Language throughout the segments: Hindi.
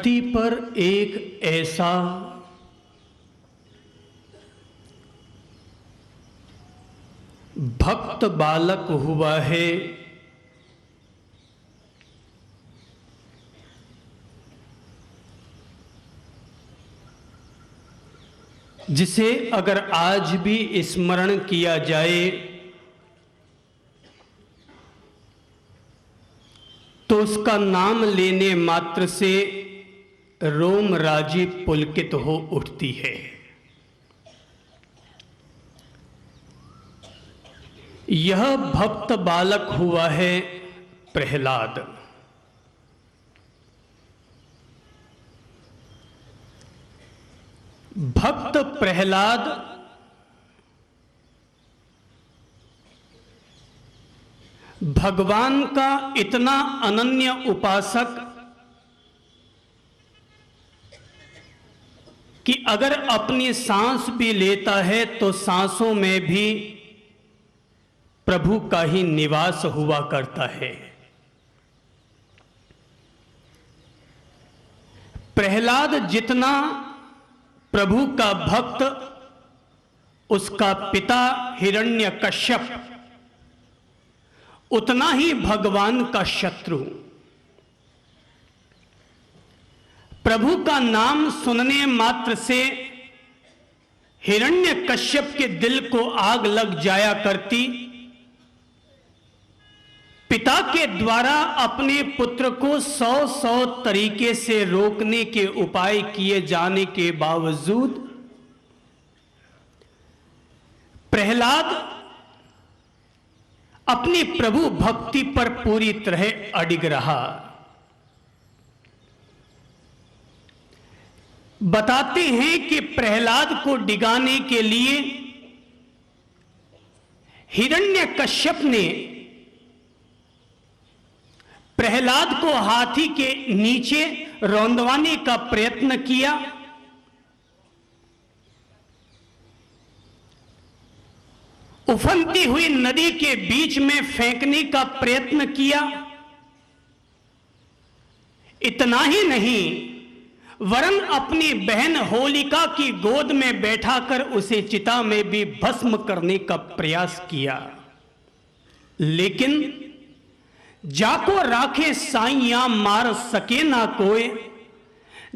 धरती पर एक ऐसा भक्त बालक हुआ है जिसे अगर आज भी स्मरण किया जाए तो उसका नाम लेने मात्र से रोम राजी पुलकित हो उठती है। यह भक्त बालक हुआ है प्रहलाद। भक्त प्रहलाद भगवान का इतना अनन्य उपासक कि अगर अपनी सांस भी लेता है तो सांसों में भी प्रभु का ही निवास हुआ करता है। प्रहलाद जितना प्रभु का भक्त, उसका पिता हिरण्यकश्यप उतना ही भगवान का शत्रु। प्रभु का नाम सुनने मात्र से हिरण्यकश्यप के दिल को आग लग जाया करती। पिता के द्वारा अपने पुत्र को 100 तरीके से रोकने के उपाय किए जाने के बावजूद प्रहलाद अपनी प्रभु भक्ति पर पूरी तरह अडिग रहा। बताते हैं कि प्रहलाद को डिगाने के लिए हिरण्यकश्यप ने प्रहलाद को हाथी के नीचे रौंदवाने का प्रयत्न किया। उफनती हुई नदी के बीच में फेंकने का प्रयत्न किया। इतना ही नहीं, वरन अपनी बहन होलिका की गोद में बैठाकर उसे चिता में भी भस्म करने का प्रयास किया। लेकिन जाको राखे साइयां मार सके ना कोई।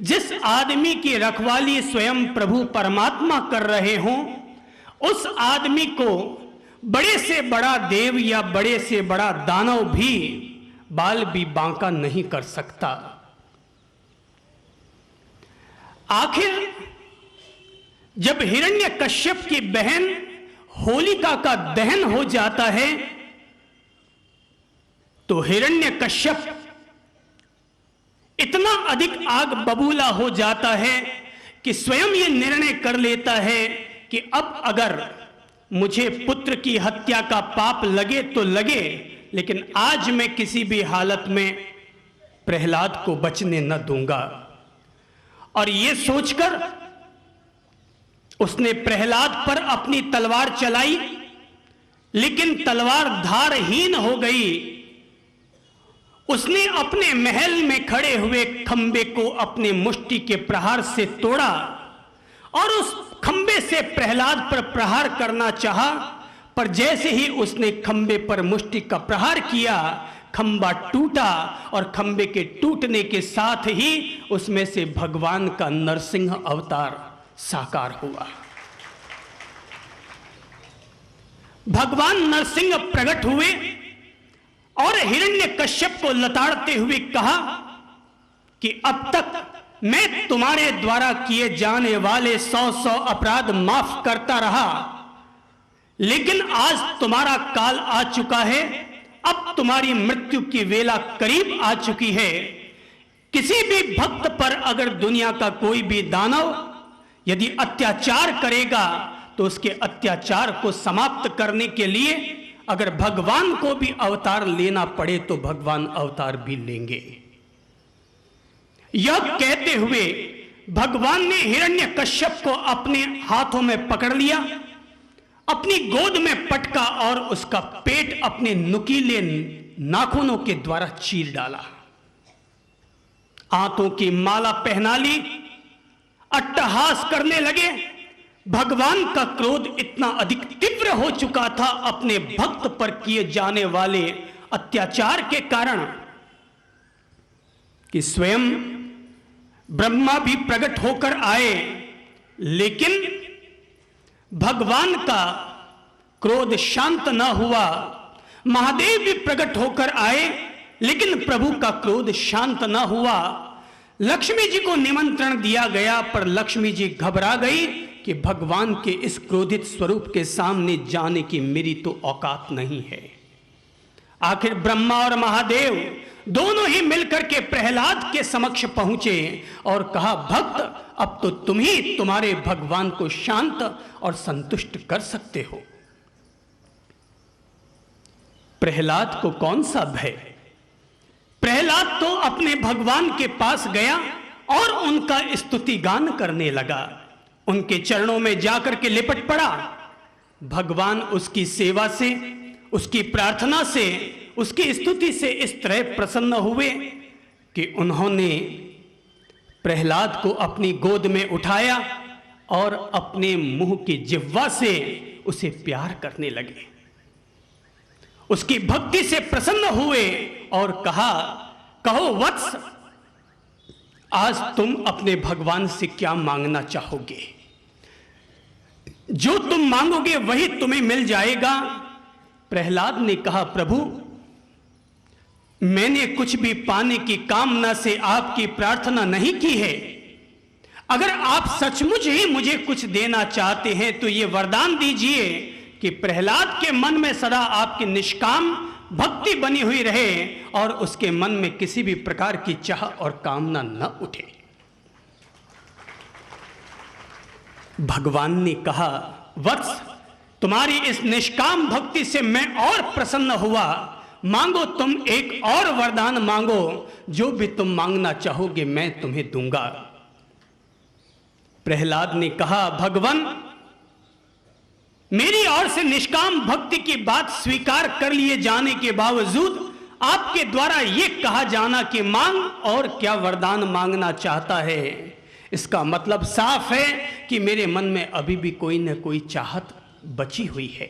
जिस आदमी की रखवाली स्वयं प्रभु परमात्मा कर रहे हों, उस आदमी को बड़े से बड़ा देव या बड़े से बड़ा दानव भी बाल भी बांका नहीं कर सकता। आखिर जब हिरण्यकश्यप की बहन होलिका का दहन हो जाता है तो हिरण्यकश्यप इतना अधिक आग बबूला हो जाता है कि स्वयं यह निर्णय कर लेता है कि अब अगर मुझे पुत्र की हत्या का पाप लगे तो लगे, लेकिन आज मैं किसी भी हालत में प्रहलाद को बचने न दूंगा। और यह सोचकर उसने प्रहलाद पर अपनी तलवार चलाई, लेकिन तलवार धारहीन हो गई। उसने अपने महल में खड़े हुए खंबे को अपने मुष्टि के प्रहार से तोड़ा और उस खंबे से प्रहलाद पर प्रहार करना चाहा, पर जैसे ही उसने खंबे पर मुष्टि का प्रहार किया, खंबा टूटा और खंबे के टूटने के साथ ही उसमें से भगवान का नरसिंह अवतार साकार हुआ। भगवान नरसिंह प्रकट हुए और हिरण्यकश्यप को लताड़ते हुए कहा कि अब तक मैं तुम्हारे द्वारा किए जाने वाले 100 अपराध माफ करता रहा, लेकिन आज तुम्हारा काल आ चुका है। अब तुम्हारी मृत्यु की वेला करीब आ चुकी है। किसी भी भक्त पर अगर दुनिया का कोई भी दानव यदि अत्याचार करेगा तो उसके अत्याचार को समाप्त करने के लिए अगर भगवान को भी अवतार लेना पड़े तो भगवान अवतार भी लेंगे। यह कहते हुए भगवान ने हिरण्यकश्यप को अपने हाथों में पकड़ लिया, अपनी गोद में पटका और उसका पेट अपने नुकीले नाखूनों के द्वारा चीर डाला। हाथों की माला पहना ली, अट्टहास करने लगे। भगवान का क्रोध इतना अधिक तीव्र हो चुका था अपने भक्त पर किए जाने वाले अत्याचार के कारण कि स्वयं ब्रह्मा भी प्रकट होकर आए, लेकिन भगवान का क्रोध शांत न हुआ। महादेव भी प्रकट होकर आए, लेकिन प्रभु का क्रोध शांत न हुआ। लक्ष्मी जी को निमंत्रण दिया गया, पर लक्ष्मी जी घबरा गई कि भगवान के इस क्रोधित स्वरूप के सामने जाने की मेरी तो औकात नहीं है। आखिर ब्रह्मा और महादेव दोनों ही मिलकर के प्रहलाद के समक्ष पहुंचे और कहा, भक्त, अब तो तुम ही तुम्हारे भगवान को शांत और संतुष्ट कर सकते हो। प्रहलाद को कौन सा भय? प्रहलाद तो अपने भगवान के पास गया और उनका स्तुति गान करने लगा, उनके चरणों में जाकर के लिपट पड़ा। भगवान उसकी सेवा से, उसकी प्रार्थना से, उसकी स्तुति से इस तरह प्रसन्न हुए कि उन्होंने प्रहलाद को अपनी गोद में उठाया और अपने मुंह की जिह्वा से उसे प्यार करने लगे। उसकी भक्ति से प्रसन्न हुए और कहा, कहो वत्स, आज तुम अपने भगवान से क्या मांगना चाहोगे? जो तुम मांगोगे वही तुम्हें मिल जाएगा। प्रहलाद ने कहा, प्रभु, मैंने कुछ भी पाने की कामना से आपकी प्रार्थना नहीं की है। अगर आप सचमुच ही मुझे कुछ देना चाहते हैं तो ये वरदान दीजिए कि प्रहलाद के मन में सदा आपकी निष्काम भक्ति बनी हुई रहे और उसके मन में किसी भी प्रकार की चाह और कामना न उठे। भगवान ने कहा, वत्स, तुम्हारी इस निष्काम भक्ति से मैं और प्रसन्न हुआ। मांगो, तुम एक और वरदान मांगो, जो भी तुम मांगना चाहोगे मैं तुम्हें दूंगा। प्रहलाद ने कहा, भगवान, मेरी ओर से निष्काम भक्ति की बात स्वीकार कर लिए जाने के बावजूद आपके द्वारा यह कहा जाना कि मांग और क्या वरदान मांगना चाहता है, इसका मतलब साफ है कि मेरे मन में अभी भी कोई न कोई चाहत बची हुई है।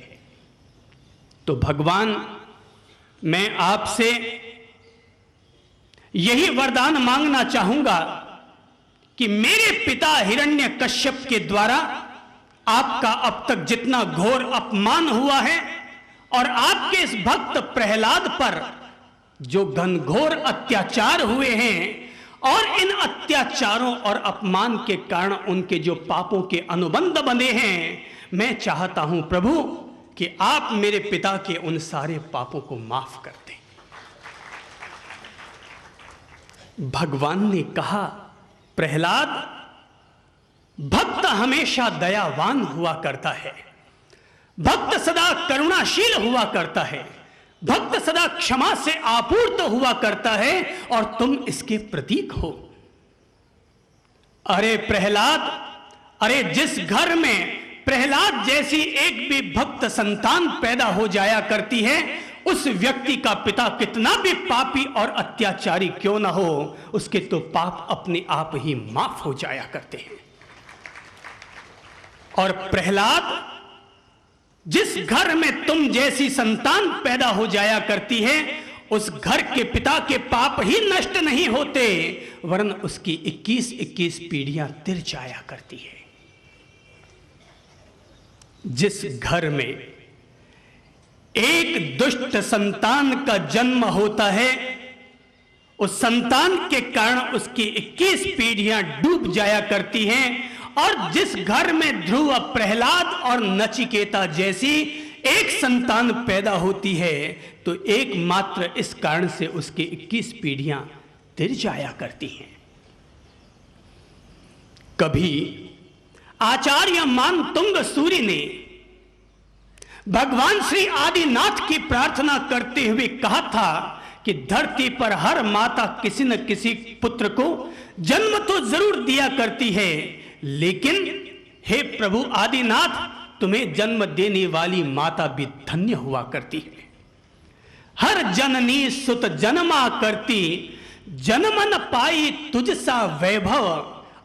तो भगवान, मैं आपसे यही वरदान मांगना चाहूंगा कि मेरे पिता हिरण्यकश्यप के द्वारा आपका अब तक जितना घोर अपमान हुआ है और आपके इस भक्त प्रहलाद पर जो घनघोर अत्याचार हुए हैं और इन अत्याचारों और अपमान के कारण उनके जो पापों के अनुबंध बंधे हैं, मैं चाहता हूं प्रभु कि आप मेरे पिता के उन सारे पापों को माफ कर दें। भगवान ने कहा, प्रहलाद, भक्त हमेशा दयावान हुआ करता है, भक्त सदा करुणाशील हुआ करता है, भक्त सदा क्षमा से आपूर्त हुआ करता है और तुम इसके प्रतीक हो। अरे प्रहलाद, अरे जिस घर में प्रहलाद जैसी एक भी भक्त संतान पैदा हो जाया करती है, उस व्यक्ति का पिता कितना भी पापी और अत्याचारी क्यों ना हो, उसके तो पाप अपने आप ही माफ हो जाया करते हैं। और प्रहलाद, जिस घर में तुम जैसी संतान पैदा हो जाया करती है, उस घर के पिता के पाप ही नष्ट नहीं होते, वरन उसकी 21-21 पीढ़ियां तिर जाया करती है। जिस घर में एक दुष्ट संतान का जन्म होता है, उस संतान के कारण उसकी 21 पीढ़ियां डूब जाया करती हैं। और जिस घर में ध्रुव, प्रहलाद और नचिकेता जैसी एक संतान पैदा होती है, तो एकमात्र इस कारण से उसकी 21 पीढ़ियां तिर जाया करती हैं। कभी आचार्य मानतुंग सूरी ने भगवान श्री आदिनाथ की प्रार्थना करते हुए कहा था कि धरती पर हर माता किसी न किसी पुत्र को जन्म तो जरूर दिया करती है, लेकिन हे प्रभु आदिनाथ, तुम्हें जन्म देने वाली माता भी धन्य हुआ करती है। हर जननी सुत जन्मा करती, जनमन पाई तुझसा वैभव,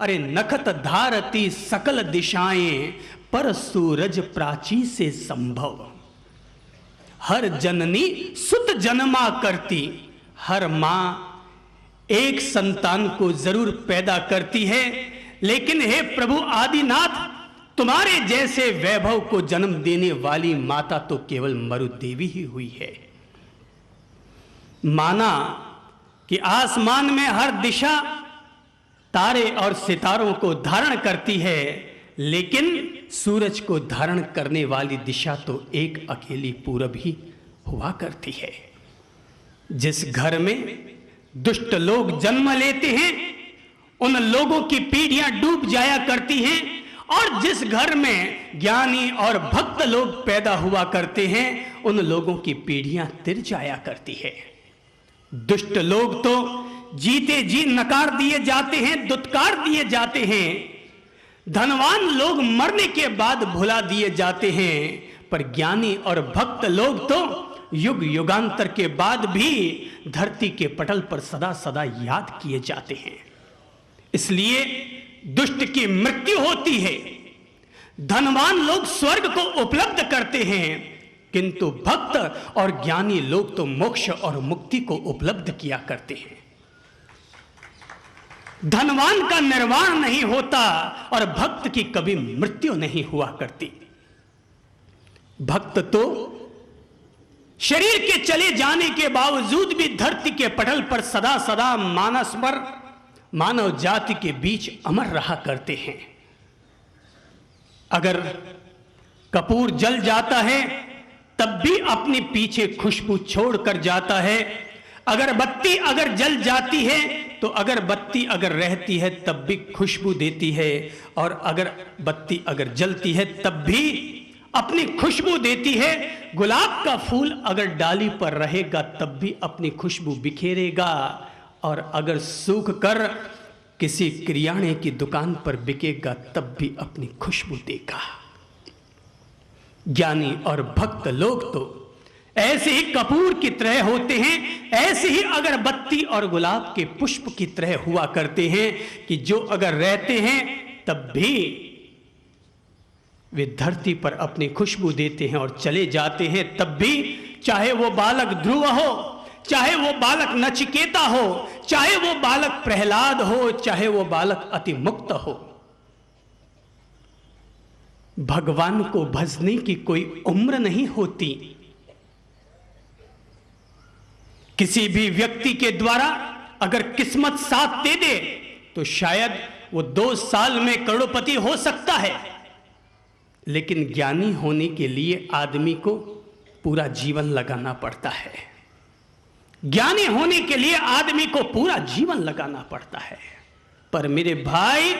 अरे नखत धारती सकल दिशाएं, पर सूरज प्राची से संभव। हर जननी सुत जन्मा करती, हर मां एक संतान को जरूर पैदा करती है, लेकिन हे प्रभु आदिनाथ, तुम्हारे जैसे वैभव को जन्म देने वाली माता तो केवल मरुदेवी ही हुई है। माना कि आसमान में हर दिशा तारे और सितारों को धारण करती है, लेकिन सूरज को धारण करने वाली दिशा तो एक अकेली पूरब ही हुआ करती है। जिस घर में दुष्ट लोग जन्म लेते हैं, उन लोगों की पीढ़ियां डूब जाया करती हैं, और जिस घर में ज्ञानी और भक्त लोग पैदा हुआ करते हैं, उन लोगों की पीढ़ियां तिर जाया करती है। दुष्ट लोग तो जीते जी नकार दिए जाते हैं, दुत्कार दिए जाते हैं। धनवान लोग मरने के बाद भुला दिए जाते हैं, पर ज्ञानी और भक्त लोग तो युग युगांतर के बाद भी धरती के पटल पर सदा सदा याद किए जाते हैं। इसलिए दुष्ट की मृत्यु होती है, धनवान लोग स्वर्ग को उपलब्ध करते हैं, किंतु भक्त और ज्ञानी लोग तो मोक्ष और मुक्ति को उपलब्ध किया करते हैं। धनवान का निर्वाण नहीं होता और भक्त की कभी मृत्यु नहीं हुआ करती। भक्त तो शरीर के चले जाने के बावजूद भी धरती के पटल पर सदा सदा मानस पर मानव जाति के बीच अमर रहा करते हैं। अगर कपूर जल जाता है तब भी अपने पीछे खुशबू छोड़कर जाता है। अगरबत्ती अगर जल जाती है तो अगरबत्ती अगर रहती है तब भी खुशबू देती है, और अगर बत्ती अगर जलती है तब भी अपनी खुशबू देती है। गुलाब का फूल अगर डाली पर रहेगा तब भी अपनी खुशबू बिखेरेगा, और अगर सूख कर किसी किराने की दुकान पर बिकेगा तब भी अपनी खुशबू देगा। ज्ञानी और भक्त लोग तो ऐसे ही कपूर की तरह होते हैं, ऐसे ही अगरबत्ती और गुलाब के पुष्प की तरह हुआ करते हैं कि जो अगर रहते हैं तब भी वे धरती पर अपनी खुशबू देते हैं, और चले जाते हैं तब भी, चाहे वो बालक ध्रुव हो, चाहे वो बालक नचिकेता हो, चाहे वो बालक प्रहलाद हो, चाहे वो बालक अति मुक्त हो। भगवान को भजने की कोई उम्र नहीं होती। किसी भी व्यक्ति के द्वारा अगर किस्मत साथ दे दे तो शायद वो 2 साल में करोड़पति हो सकता है, लेकिन ज्ञानी होने के लिए आदमी को पूरा जीवन लगाना पड़ता है। ज्ञानी होने के लिए आदमी को पूरा जीवन लगाना पड़ता है। पर मेरे भाई,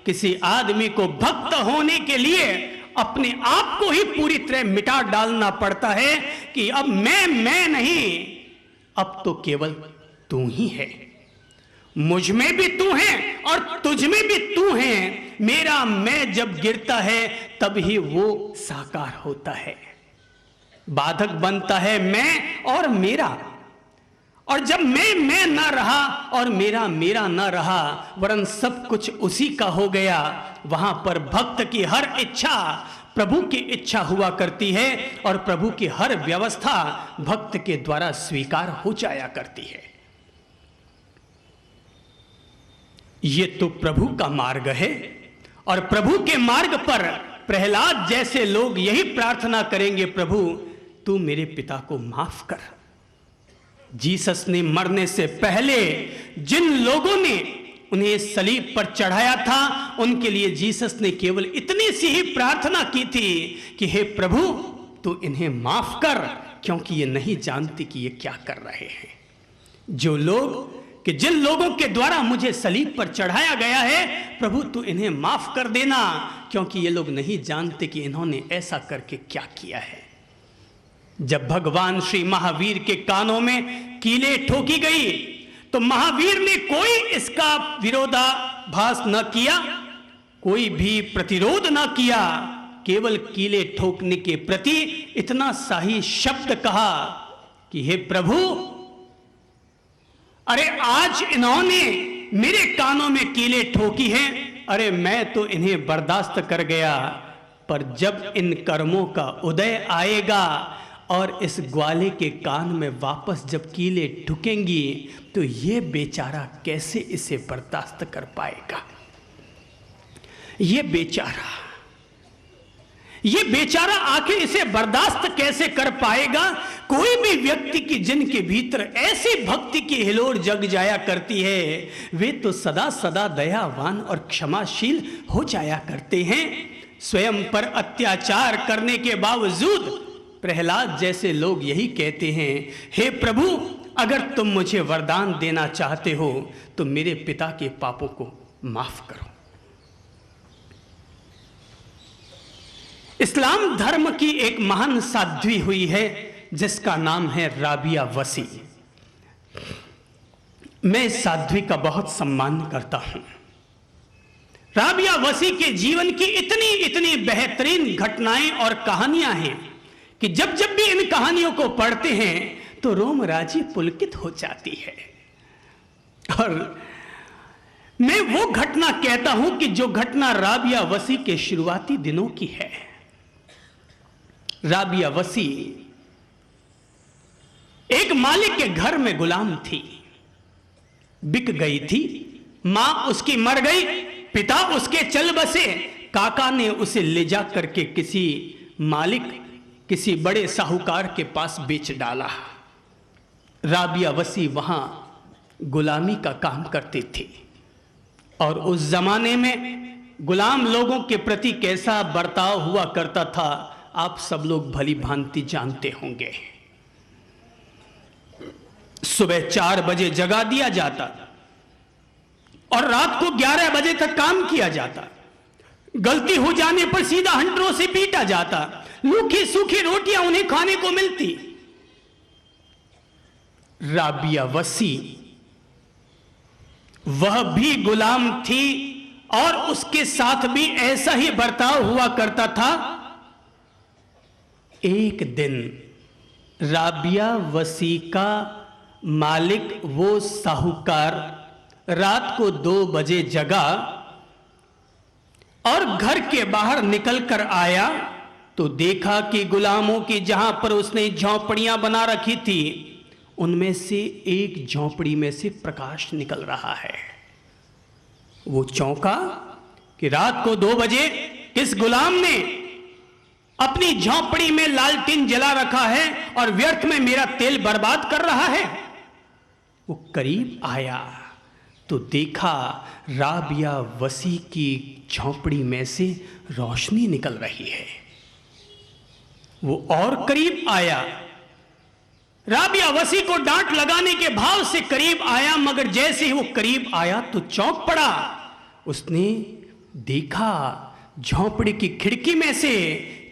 किसी आदमी को भक्त होने के लिए अपने आप को ही पूरी तरह मिटा डालना पड़ता है कि अब मैं नहीं, अब तो केवल तू ही है। मुझ में भी तू है और तुझ में भी तू है। मेरा मैं जब गिरता है तब ही वो साकार होता है। बाधक बनता है मैं और मेरा, और जब मैं ना रहा और मेरा ना रहा, वरन सब कुछ उसी का हो गया, वहां पर भक्त की हर इच्छा प्रभु की इच्छा हुआ करती है, और प्रभु की हर व्यवस्था भक्त के द्वारा स्वीकार हो जाया करती है। ये तो प्रभु का मार्ग है, और प्रभु के मार्ग पर प्रहलाद जैसे लोग यही प्रार्थना करेंगे, प्रभु तू मेरे पिता को माफ कर। जीसस ने मरने से पहले जिन लोगों ने उन्हें सलीब पर चढ़ाया था, उनके लिए जीसस ने केवल इतनी सी ही प्रार्थना की थी कि हे प्रभु तू इन्हें माफ कर, क्योंकि ये नहीं जानते कि ये क्या कर रहे हैं। जो लोग कि जिन लोगों के द्वारा मुझे सलीब पर चढ़ाया गया है, प्रभु तू इन्हें माफ कर देना, क्योंकि ये लोग नहीं जानते कि इन्होंने ऐसा करके क्या किया है। जब भगवान श्री महावीर के कानों में कीले ठोकी गई तो महावीर ने कोई इसका विरोधाभास न किया, कोई भी प्रतिरोध न किया, केवल कीले ठोकने के प्रति इतना सा ही शब्द कहा कि हे प्रभु अरे आज इन्होंने मेरे कानों में कीलें ठोकी हैं, अरे मैं तो इन्हें बर्दाश्त कर गया, पर जब इन कर्मों का उदय आएगा और इस ग्वाले के कान में वापस जब कीलें ठुकेंगी तो ये बेचारा कैसे इसे बर्दाश्त कर पाएगा। ये बेचारा आखिर इसे बर्दाश्त कैसे कर पाएगा। कोई भी व्यक्ति की जिनके भीतर ऐसी भक्ति की हिलोर जग जाया करती है, वे तो सदा सदा दयावान और क्षमाशील हो जाया करते हैं। स्वयं पर अत्याचार करने के बावजूद प्रहलाद जैसे लोग यही कहते हैं, हे प्रभु, अगर तुम मुझे वरदान देना चाहते हो तो मेरे पिता के पापों को माफ करो। इस्लाम धर्म की एक महान साध्वी हुई है जिसका नाम है राबिया वसी। मैं इस साध्वी का बहुत सम्मान करता हूं। राबिया वसी के जीवन की इतनी बेहतरीन घटनाएं और कहानियां हैं कि जब जब भी इन कहानियों को पढ़ते हैं तो रोमराजी पुलकित हो जाती है। और मैं वो घटना कहता हूं कि जो घटना राबिया वसी के शुरुआती दिनों की है। राबिया वसी एक मालिक के घर में गुलाम थी, बिक गई थी। मां उसकी मर गई, पिता उसके चल बसे, काका ने उसे ले जा करके किसी मालिक, किसी बड़े साहूकार के पास बेच डाला। राबिया वसी वहां गुलामी का काम करती थी और उस जमाने में गुलाम लोगों के प्रति कैसा बर्ताव हुआ करता था आप सब लोग भली भांति जानते होंगे। सुबह 4 बजे जगा दिया जाता और रात को 11 बजे तक काम किया जाता। गलती हो जाने पर सीधा हंटरों से पीटा जाता। रूखी सूखी रोटियां उन्हें खाने को मिलती। राबिया वसी वह भी गुलाम थी और उसके साथ भी ऐसा ही बर्ताव हुआ करता था। एक दिन राबिया वसी का मालिक, वो साहूकार, रात को 2 बजे जगा और घर के बाहर निकल कर आया तो देखा कि गुलामों की जहां पर उसने झोंपड़ियां बना रखी थी उनमें से एक झोंपड़ी में से प्रकाश निकल रहा है। वो चौंका कि रात को 2 बजे किस गुलाम ने अपनी झोंपड़ी में लालटेन जला रखा है और व्यर्थ में मेरा तेल बर्बाद कर रहा है। वो करीब आया तो देखा राबिया वसी की झोंपड़ी में से रोशनी निकल रही है। वो और करीब आया, राबिया वसी को डांट लगाने के भाव से करीब आया, मगर जैसे ही वो करीब आया तो चौंक पड़ा। उसने देखा झोंपड़ी की खिड़की में से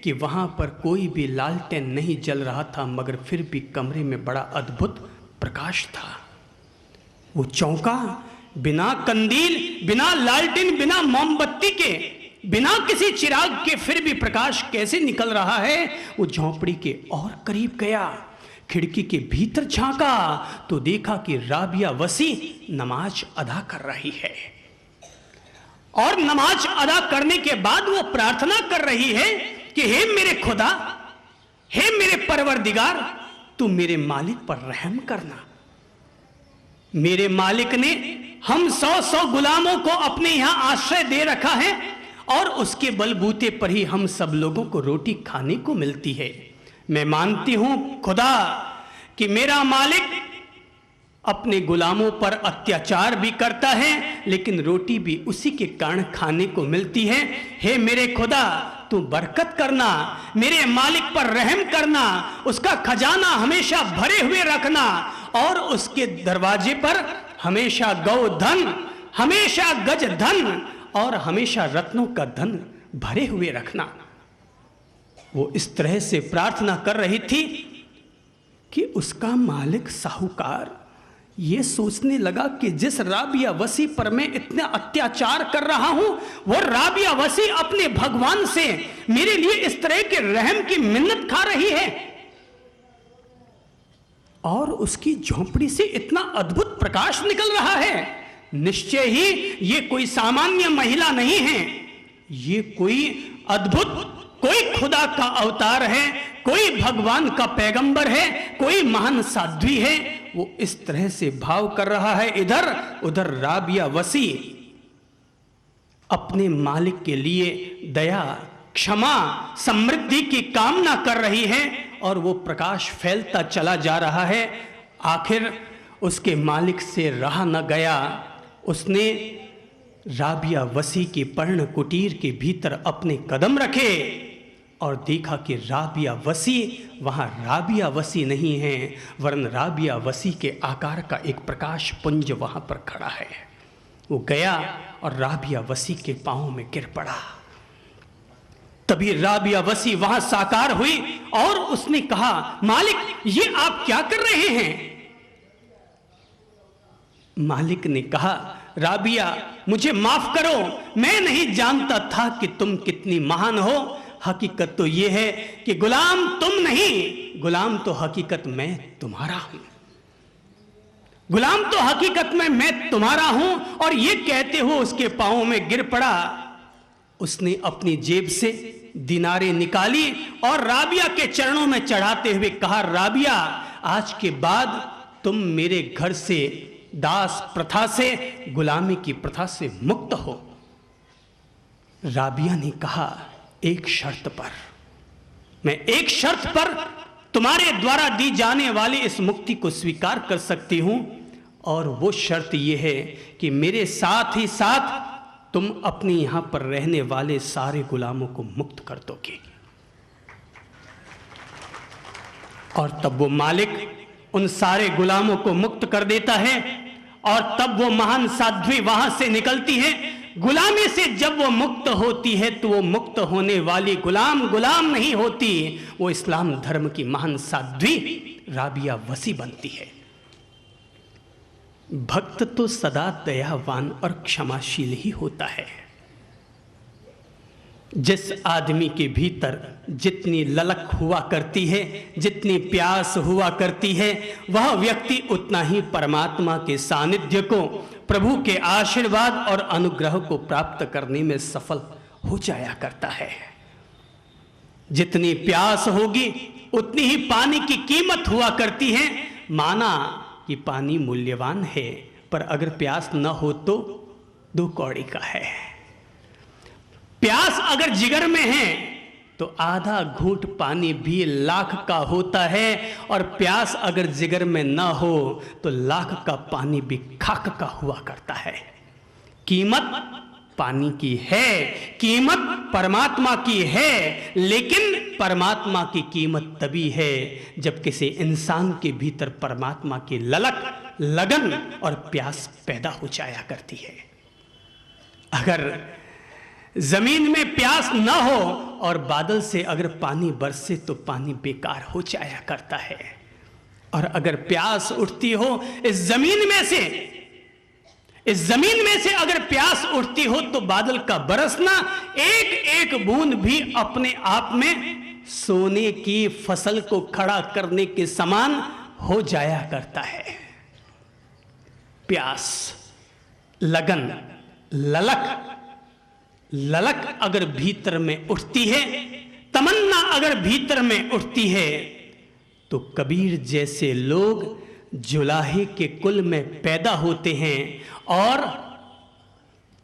कि वहां पर कोई भी लालटेन नहीं जल रहा था, मगर फिर भी कमरे में बड़ा अद्भुत प्रकाश था। वो चौंका, बिना कंदील, बिना लालटेन, बिना मोमबत्ती के, बिना किसी चिराग के फिर भी प्रकाश कैसे निकल रहा है। वो झोंपड़ी के और करीब गया, खिड़की के भीतर झांका तो देखा कि राबिया वसी नमाज अदा कर रही है और नमाज अदा करने के बाद वो प्रार्थना कर रही है कि हे मेरे खुदा, हे मेरे परवरदिगार, तू मेरे मालिक पर रहम करना। मेरे मालिक ने हम 100 गुलामों को अपने यहां आश्रय दे रखा है और उसके बलबूते पर ही हम सब लोगों को रोटी खाने को मिलती है। मैं मानती हूं खुदा कि मेरा मालिक अपने गुलामों पर अत्याचार भी करता है, लेकिन रोटी भी उसी के कारण खाने को मिलती है। हे मेरे खुदा, तू बरकत करना, मेरे मालिक पर रहम करना, उसका खजाना हमेशा भरे हुए रखना और उसके दरवाजे पर हमेशा गौ धन, हमेशा गज धन और हमेशा रत्नों का धन भरे हुए रखना। वो इस तरह से प्रार्थना कर रही थी कि उसका मालिक साहूकार ये सोचने लगा कि जिस राबिया वसी पर मैं इतना अत्याचार कर रहा हूं, वो राबिया वसी अपने भगवान से मेरे लिए इस तरह के रहम की मिन्नत खा रही है। और उसकी झोंपड़ी से इतना अद्भुत प्रकाश निकल रहा है, निश्चय ही ये कोई सामान्य महिला नहीं है, ये कोई अद्भुत, कोई खुदा का अवतार है, कोई भगवान का पैगंबर है, कोई महान साध्वी है। वो इस तरह से भाव कर रहा है। इधर उधर राबिया वसी अपने मालिक के लिए दया, क्षमा, समृद्धि की कामना कर रही है और वो प्रकाश फैलता चला जा रहा है। आखिर उसके मालिक से रहा न गया, उसने राबिया वसी के पर्ण कुटीर के भीतर अपने कदम रखे और देखा कि राबिया वसी वहां राबिया वसी नहीं है, वरन राबिया वसी के आकार का एक प्रकाश पुंज वहां पर खड़ा है। वो गया और राबिया वसी के पांव में गिर पड़ा। तभी राबिया वसी वहां साकार हुई और उसने कहा, मालिक ये आप क्या कर रहे हैं? मालिक ने कहा, राबिया मुझे माफ करो, मैं नहीं जानता था कि तुम कितनी महान हो। हकीकत तो यह है कि गुलाम तुम नहीं, गुलाम तो हकीकत मैं तुम्हारा हूं, गुलाम तो हकीकत में मैं तुम्हारा हूं। और ये कहते हुए उसके पांवों में गिर पड़ा। उसने अपनी जेब से दिनारे निकाली और राबिया के चरणों में चढ़ाते हुए कहा, राबिया आज के बाद तुम मेरे घर से दास प्रथा से, गुलामी की प्रथा से मुक्त हो। राबिया ने कहा, एक शर्त पर, मैं एक शर्त पर तुम्हारे द्वारा दी जाने वाली इस मुक्ति को स्वीकार कर सकती हूं, और वो शर्त यह है कि मेरे साथ ही साथ तुम अपने यहां पर रहने वाले सारे गुलामों को मुक्त कर दोगे। और तब वो मालिक उन सारे गुलामों को मुक्त कर देता है और तब वो महान साध्वी वहां से निकलती है। गुलामी से जब वो मुक्त होती है तो वो मुक्त होने वाली गुलाम गुलाम नहीं होती, वो इस्लाम धर्म की महान साध्वी राबिया वसी बनती है। भक्त तो सदा दयावान और क्षमाशील ही होता है। जिस आदमी के भीतर जितनी ललक हुआ करती है, जितनी प्यास हुआ करती है, वह व्यक्ति उतना ही परमात्मा के सानिध्य को, प्रभु के आशीर्वाद और अनुग्रह को प्राप्त करने में सफल हो जाया करता है। जितनी प्यास होगी उतनी ही पानी की कीमत हुआ करती है। माना कि पानी मूल्यवान है, पर अगर प्यास न हो तो 2 कौड़ी का है। प्यास अगर जिगर में है तो आधा घूंट पानी भी लाख का होता है, और प्यास अगर जिगर में ना हो तो लाख का पानी भी खाक का हुआ करता है। कीमत पानी की है, कीमत परमात्मा की है, लेकिन परमात्मा की कीमत तभी है जब किसी इंसान के भीतर परमात्मा की ललक, लगन और प्यास पैदा हो जाया करती है। अगर जमीन में प्यास न हो और बादल से अगर पानी बरसे तो पानी बेकार हो जाया करता है। और अगर प्यास उठती हो इस जमीन में से अगर प्यास उठती हो तो बादल का बरसना एक एक बूंद भी अपने आप में सोने की फसल को खड़ा करने के समान हो जाया करता है। प्यास, लगन, ललक अगर भीतर में उठती है, तमन्ना अगर भीतर में उठती है, तो कबीर जैसे लोग जुलाहे के कुल में पैदा होते हैं और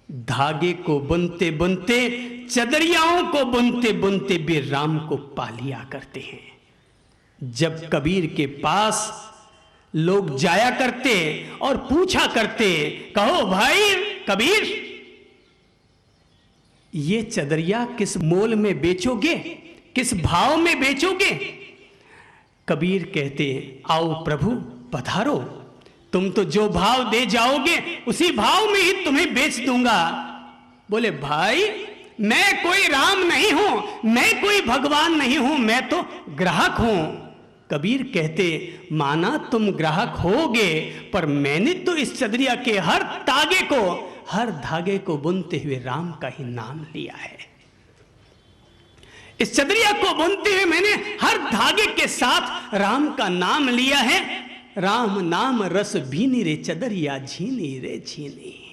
धागे को बुनते बुनते, चदरियाओं को बुनते बुनते भी राम को पा लिया करते हैं। जब कबीर के पास लोग जाया करते और पूछा करते, कहो भाई कबीर, ये चदरिया किस मोल में बेचोगे, किस भाव में बेचोगे? कबीर कहते, आओ प्रभु पधारो, तुम तो जो भाव दे जाओगे उसी भाव में ही तुम्हें बेच दूंगा। बोले भाई मैं कोई राम नहीं हूं, मैं कोई भगवान नहीं हूं, मैं तो ग्राहक हूं। कबीर कहते, माना तुम ग्राहक होगे, पर मैंने तो इस चदरिया के हर तागे को, हर धागे को बुनते हुए राम का ही नाम लिया है। इस चदरिया को बुनते हुए मैंने हर धागे के साथ राम का नाम लिया है। राम नाम रस भीनी रे चदरिया झीनी रे झीनी।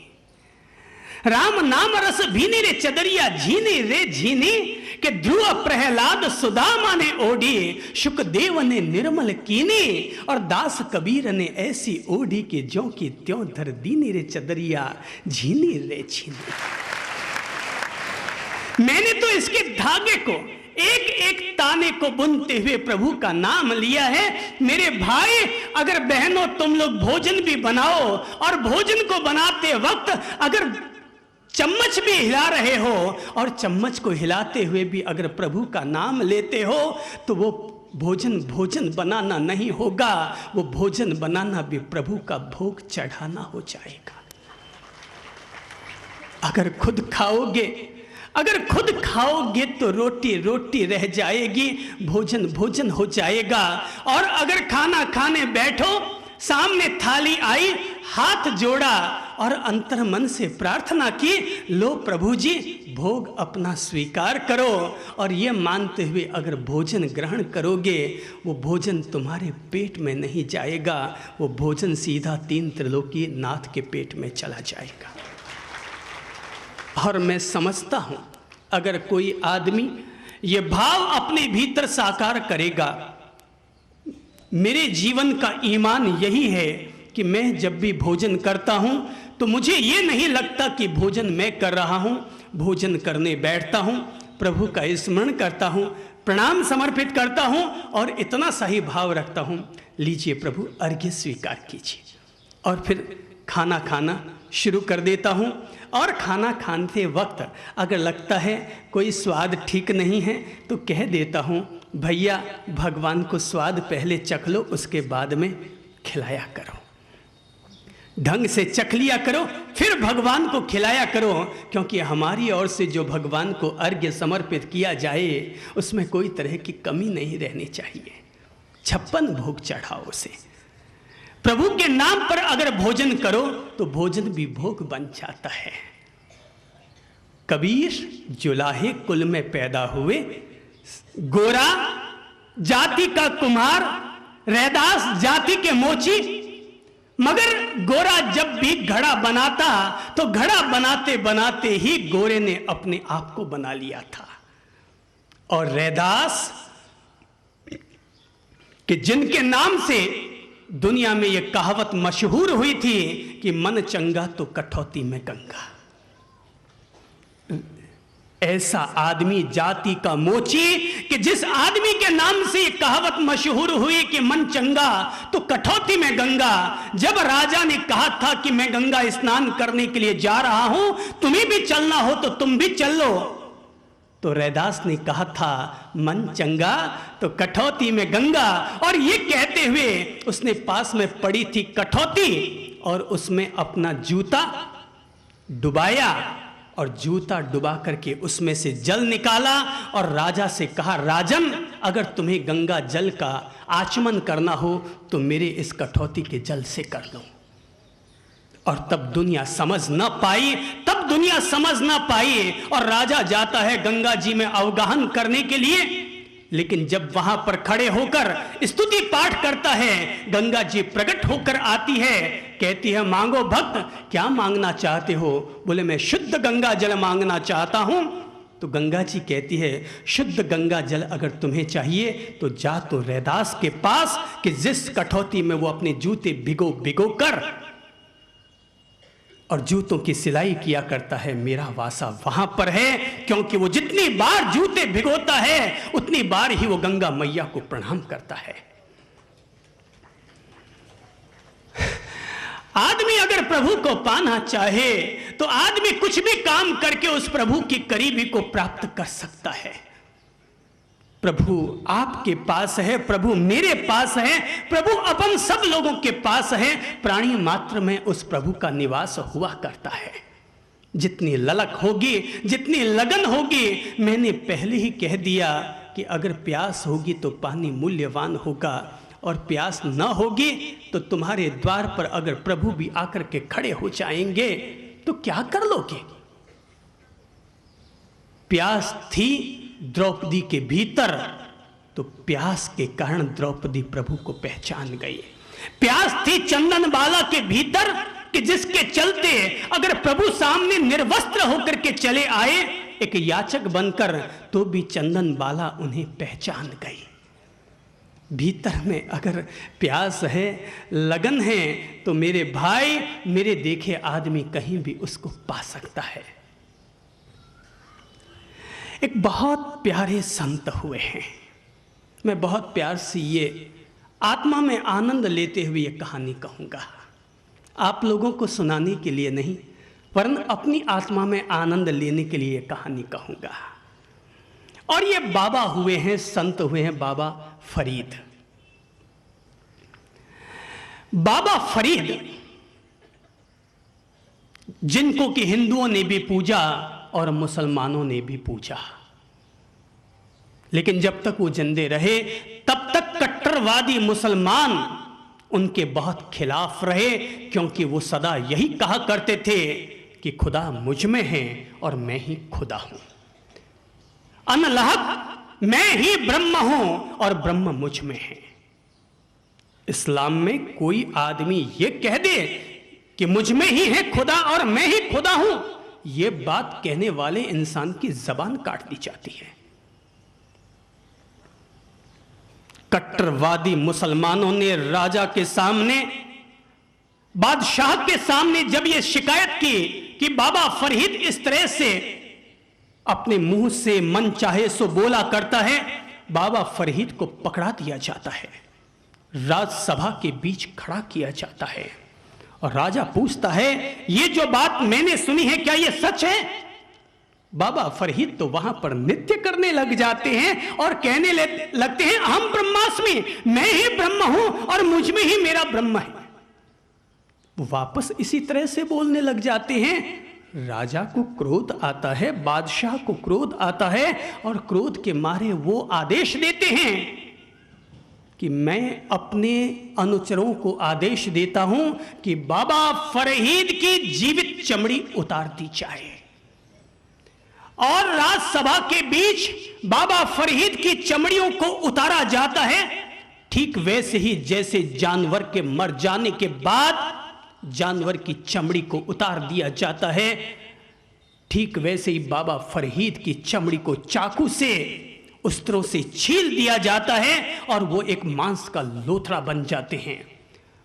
राम नाम रस भीनी रे चदरिया झीनी रे झीनी, के ध्रुव प्रहलाद सुदामा ने ओढ़ी, शुकदेव ने निर्मल कीनी, और दास कबीर ने ऐसी ओढ़ी कि ज्यों की त्यों धर दीनी रे चदरिया झीनी रे झीनी। मैंने तो इसके धागे को एक एक ताने को बुनते हुए प्रभु का नाम लिया है। मेरे भाई, अगर बहनों तुम लोग भोजन भी बनाओ और भोजन को बनाते वक्त अगर चम्मच भी हिला रहे हो और चम्मच को हिलाते हुए भी अगर प्रभु का नाम लेते हो, तो वो भोजन बनाना नहीं होगा, वो भोजन बनाना भी प्रभु का भोग चढ़ाना हो जाएगा। अगर खुद खाओगे तो रोटी रोटी रह जाएगी, भोजन हो जाएगा। और अगर खाना खाने बैठो, सामने थाली आई, हाथ जोड़ा और अंतर मन से प्रार्थना की, लो प्रभु जी भोग अपना स्वीकार करो, और ये मानते हुए अगर भोजन ग्रहण करोगे, वो भोजन तुम्हारे पेट में नहीं जाएगा, वो भोजन सीधा 3 त्रिलोकी नाथ के पेट में चला जाएगा। और मैं समझता हूं, अगर कोई आदमी ये भाव अपने भीतर साकार करेगा, मेरे जीवन का ईमान यही है कि मैं जब भी भोजन करता हूं तो मुझे ये नहीं लगता कि भोजन मैं कर रहा हूं। भोजन करने बैठता हूं, प्रभु का स्मरण करता हूं, प्रणाम समर्पित करता हूं और इतना सही भाव रखता हूं, लीजिए प्रभु अर्घ्य स्वीकार कीजिए, और फिर खाना खाना शुरू कर देता हूं। और खाना खाते वक्त अगर लगता है कोई स्वाद ठीक नहीं है तो कह देता हूं, भैया भगवान को स्वाद पहले चख लो, उसके बाद में खिलाया करो, ढंग से चख लिया करो, फिर भगवान को खिलाया करो, क्योंकि हमारी ओर से जो भगवान को अर्घ्य समर्पित किया जाए उसमें कोई तरह की कमी नहीं रहनी चाहिए। 56 भोग चढ़ाओ उसे। प्रभु के नाम पर अगर भोजन करो तो भोजन भी भोग बन जाता है। कबीर जुलाहे कुल में पैदा हुए, गोरा जाति का कुमार, रैदास जाति के मोची, मगर गोरा जब भी घड़ा बनाता तो घड़ा बनाते बनाते ही गोरे ने अपने आप को बना लिया था। और रैदास कि जिनके नाम से दुनिया में यह कहावत मशहूर हुई थी कि मन चंगा तो कठौती में गंगा, ऐसा आदमी जाति का मोची कि जिस आदमी के नाम से ये कहावत मशहूर हुई कि मन चंगा तो कठौती में गंगा, जब राजा ने कहा था कि मैं गंगा स्नान करने के लिए जा रहा हूं, तुम्हें भी चलना हो तो तुम भी चल लो, तो रैदास ने कहा था मन चंगा तो कठौती में गंगा। और ये कहते हुए उसने पास में पड़ी थी कठौती और उसमें अपना जूता डुबाया और जूता डुबा करके उसमें से जल निकाला और राजा से कहा, राजन अगर तुम्हें गंगा जल का आचमन करना हो तो मेरे इस कठौती के जल से कर लो। और तब दुनिया समझ ना पाई और राजा जाता है गंगा जी में अवगाहन करने के लिए, लेकिन जब वहां पर खड़े होकर स्तुति पाठ करता है, गंगा जी प्रकट होकर आती है, कहती है मांगो भक्त, क्या मांगना चाहते हो? बोले मैं शुद्ध गंगा जल मांगना चाहता हूं। तो गंगा जी कहती है शुद्ध गंगा जल अगर तुम्हें चाहिए तो जा तो रैदास के पास कि जिस कठौती में वो अपने जूते भिगो कर और जूतों की सिलाई किया करता है, मेरा वासा वहां पर है, क्योंकि वो जितनी बार जूते भिगोता है उतनी बार ही वो गंगा मैया को प्रणाम करता है। आदमी अगर प्रभु को पाना चाहे तो आदमी कुछ भी काम करके उस प्रभु की करीबी को प्राप्त कर सकता है। प्रभु आपके पास है, प्रभु मेरे पास है, प्रभु अपन सब लोगों के पास है, प्राणी मात्र में उस प्रभु का निवास हुआ करता है। जितनी ललक होगी, जितनी लगन होगी, मैंने पहले ही कह दिया कि अगर प्यास होगी तो पानी मूल्यवान होगा और प्यास न होगी तो तुम्हारे द्वार पर अगर प्रभु भी आकर के खड़े हो जाएंगे तो क्या कर लोगे? प्यास थी द्रौपदी के भीतर तो प्यास के कारण द्रौपदी प्रभु को पहचान गई। प्यास थी चंदन बाला के भीतर कि जिसके चलते अगर प्रभु सामने निर्वस्त्र होकर के चले आए एक याचक बनकर, तो भी चंदन बाला उन्हें पहचान गई। भीतर में अगर प्यास है, लगन है, तो मेरे भाई, मेरे देखे आदमी कहीं भी उसको पा सकता है। एक बहुत प्यारे संत हुए हैं। मैं बहुत प्यार से ये आत्मा में आनंद लेते हुए ये कहानी कहूँगा, आप लोगों को सुनाने के लिए नहीं, वरन अपनी आत्मा में आनंद लेने के लिए ये कहानी कहूँगा। और ये बाबा हुए हैं, संत हुए हैं, बाबा फरीद। बाबा फरीद जिनको कि हिंदुओं ने भी पूजा और मुसलमानों ने भी पूजा, लेकिन जब तक वो जिंदे रहे तब तक कट्टरवादी मुसलमान उनके बहुत खिलाफ रहे, क्योंकि वो सदा यही कहा करते थे कि खुदा मुझ में है और मैं ही खुदा हूं। अनलहक मैं ही ब्रह्म हूं और ब्रह्म मुझ में है। इस्लाम में कोई आदमी ये कह दे कि मुझ में ही है खुदा और मैं ही खुदा हूं, ये बात कहने वाले इंसान की जबान काट दी जाती है। कट्टरवादी मुसलमानों ने राजा के सामने, बादशाह के सामने जब यह शिकायत की कि बाबा फरीद इस तरह से अपने मुंह से मन चाहे सो बोला करता है, बाबा फरीद को पकड़ा दिया जाता है, राजसभा के बीच खड़ा किया जाता है और राजा पूछता है ये जो बात मैंने सुनी है क्या ये सच है? बाबा फरीद तो वहां पर नृत्य करने लग जाते हैं और कहने लगते हैं अहम ब्रह्मास्मि, मैं ही ब्रह्म हूं और मुझ में ही मेरा ब्रह्म है। वो वापस इसी तरह से बोलने लग जाते हैं। राजा को क्रोध आता है, बादशाह को क्रोध आता है और क्रोध के मारे वो आदेश देते हैं कि मैं अपने अनुचरों को आदेश देता हूं कि बाबा फरीद की जीवित चमड़ी उतार दी जाए। और राजसभा के बीच बाबा फरीद की चमड़ियों को उतारा जाता है, ठीक वैसे ही जैसे जानवर के मर जाने के बाद जानवर की चमड़ी को उतार दिया जाता है, ठीक वैसे ही बाबा फरीद की चमड़ी को चाकू से अस्त्रों से छील दिया जाता है और वो एक मांस का लोथड़ा बन जाते हैं।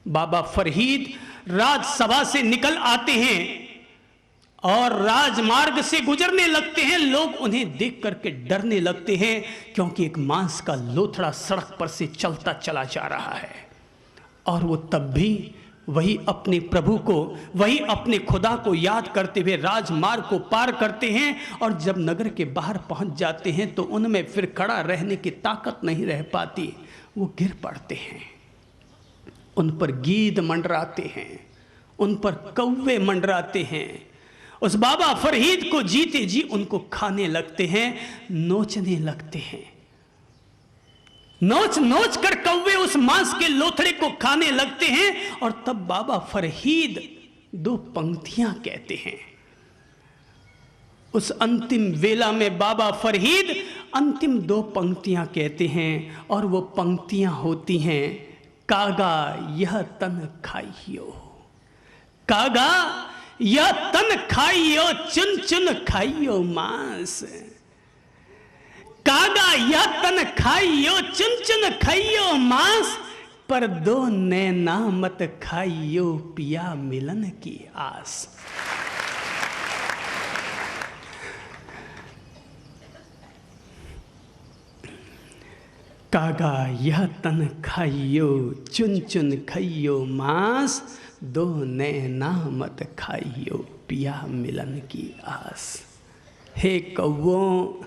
बाबा फरीद राजसभा से निकल आते हैं और राजमार्ग से गुजरने लगते हैं। लोग उन्हें देख करके डरने लगते हैं, क्योंकि एक मांस का लोथड़ा सड़क पर से चलता चला जा रहा है और वो तब भी वही अपने प्रभु को, वही अपने खुदा को याद करते हुए राजमार्ग को पार करते हैं। और जब नगर के बाहर पहुंच जाते हैं तो उनमें फिर खड़ा रहने की ताकत नहीं रह पाती, वो गिर पड़ते हैं। उन पर गीद मंडराते हैं, उन पर कौवे मंडराते हैं। उस बाबा फरीद को जीते जी उनको खाने लगते हैं, नोचने लगते हैं। नोच नोच कर कौवे उस मांस के लोथड़े को खाने लगते हैं और तब बाबा फरीद दो पंक्तियां कहते हैं। उस अंतिम वेला में बाबा फरीद अंतिम दो पंक्तियां कहते हैं और वो पंक्तियां होती हैं, कागा यह तन खाइयो, कागा यह तन खाइयो, चुन चुन खाइयो मांस, कागा यह तन खाइयो, चुन चुन खाइयो मांस, पर दो नैना मत खाइयो, पिया मिलन की आस। कागा यह तन खाइयो, चुन चुन खाइयो मांस, दो नैना मत खाइयो, पिया मिलन की आस। हे कौवों,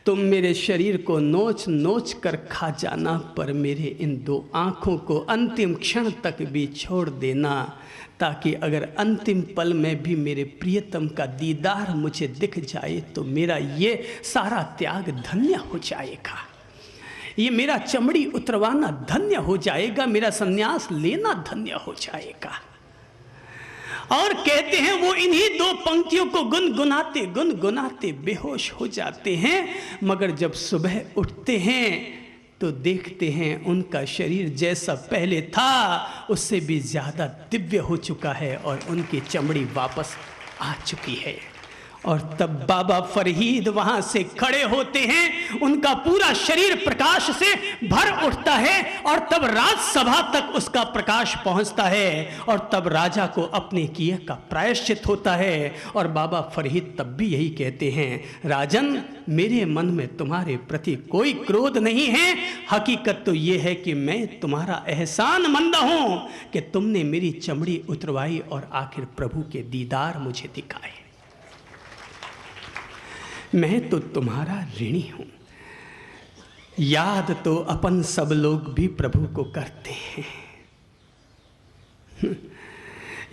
तुम मेरे शरीर को नोच नोच कर खा जाना, पर मेरे इन दो आँखों को अंतिम क्षण तक भी छोड़ देना, ताकि अगर अंतिम पल में भी मेरे प्रियतम का दीदार मुझे दिख जाए तो मेरा ये सारा त्याग धन्य हो जाएगा, ये मेरा चमड़ी उतरवाना धन्य हो जाएगा, मेरा संन्यास लेना धन्य हो जाएगा। और कहते हैं वो इन्हीं दो पंक्तियों को गुनगुनाते गुनगुनाते बेहोश हो जाते हैं, मगर जब सुबह उठते हैं तो देखते हैं उनका शरीर जैसा पहले था उससे भी ज़्यादा दिव्य हो चुका है और उनकी चमड़ी वापस आ चुकी है। और तब बाबा फरीद वहां से खड़े होते हैं, उनका पूरा शरीर प्रकाश से भर उठता है और तब राजसभा तक उसका प्रकाश पहुंचता है और तब राजा को अपने किए का प्रायश्चित होता है। और बाबा फरीद तब भी यही कहते हैं, राजन मेरे मन में तुम्हारे प्रति कोई क्रोध नहीं है, हकीकत तो ये है कि मैं तुम्हारा एहसानमंद हूं कि तुमने मेरी चमड़ी उतरवाई और आखिर प्रभु के दीदार मुझे दिखाए। मैं तो तुम्हारा ऋणी हूं। याद तो अपन सब लोग भी प्रभु को करते हैं,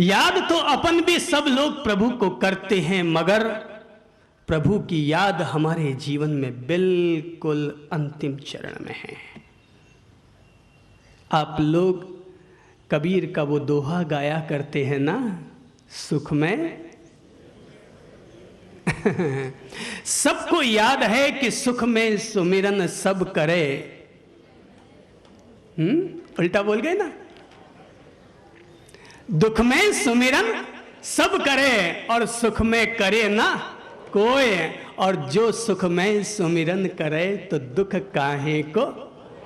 याद तो अपन भी सब लोग प्रभु को करते हैं, मगर प्रभु की याद हमारे जीवन में बिल्कुल अंतिम चरण में है। आप लोग कबीर का वो दोहा गाया करते हैं ना, सुख में सबको याद है कि सुख में सुमिरन सब करे। उल्टा बोल गए ना, दुख में सुमिरन सब करे और सुख में करे ना कोई, और जो सुख में सुमिरन करे तो दुख काहे को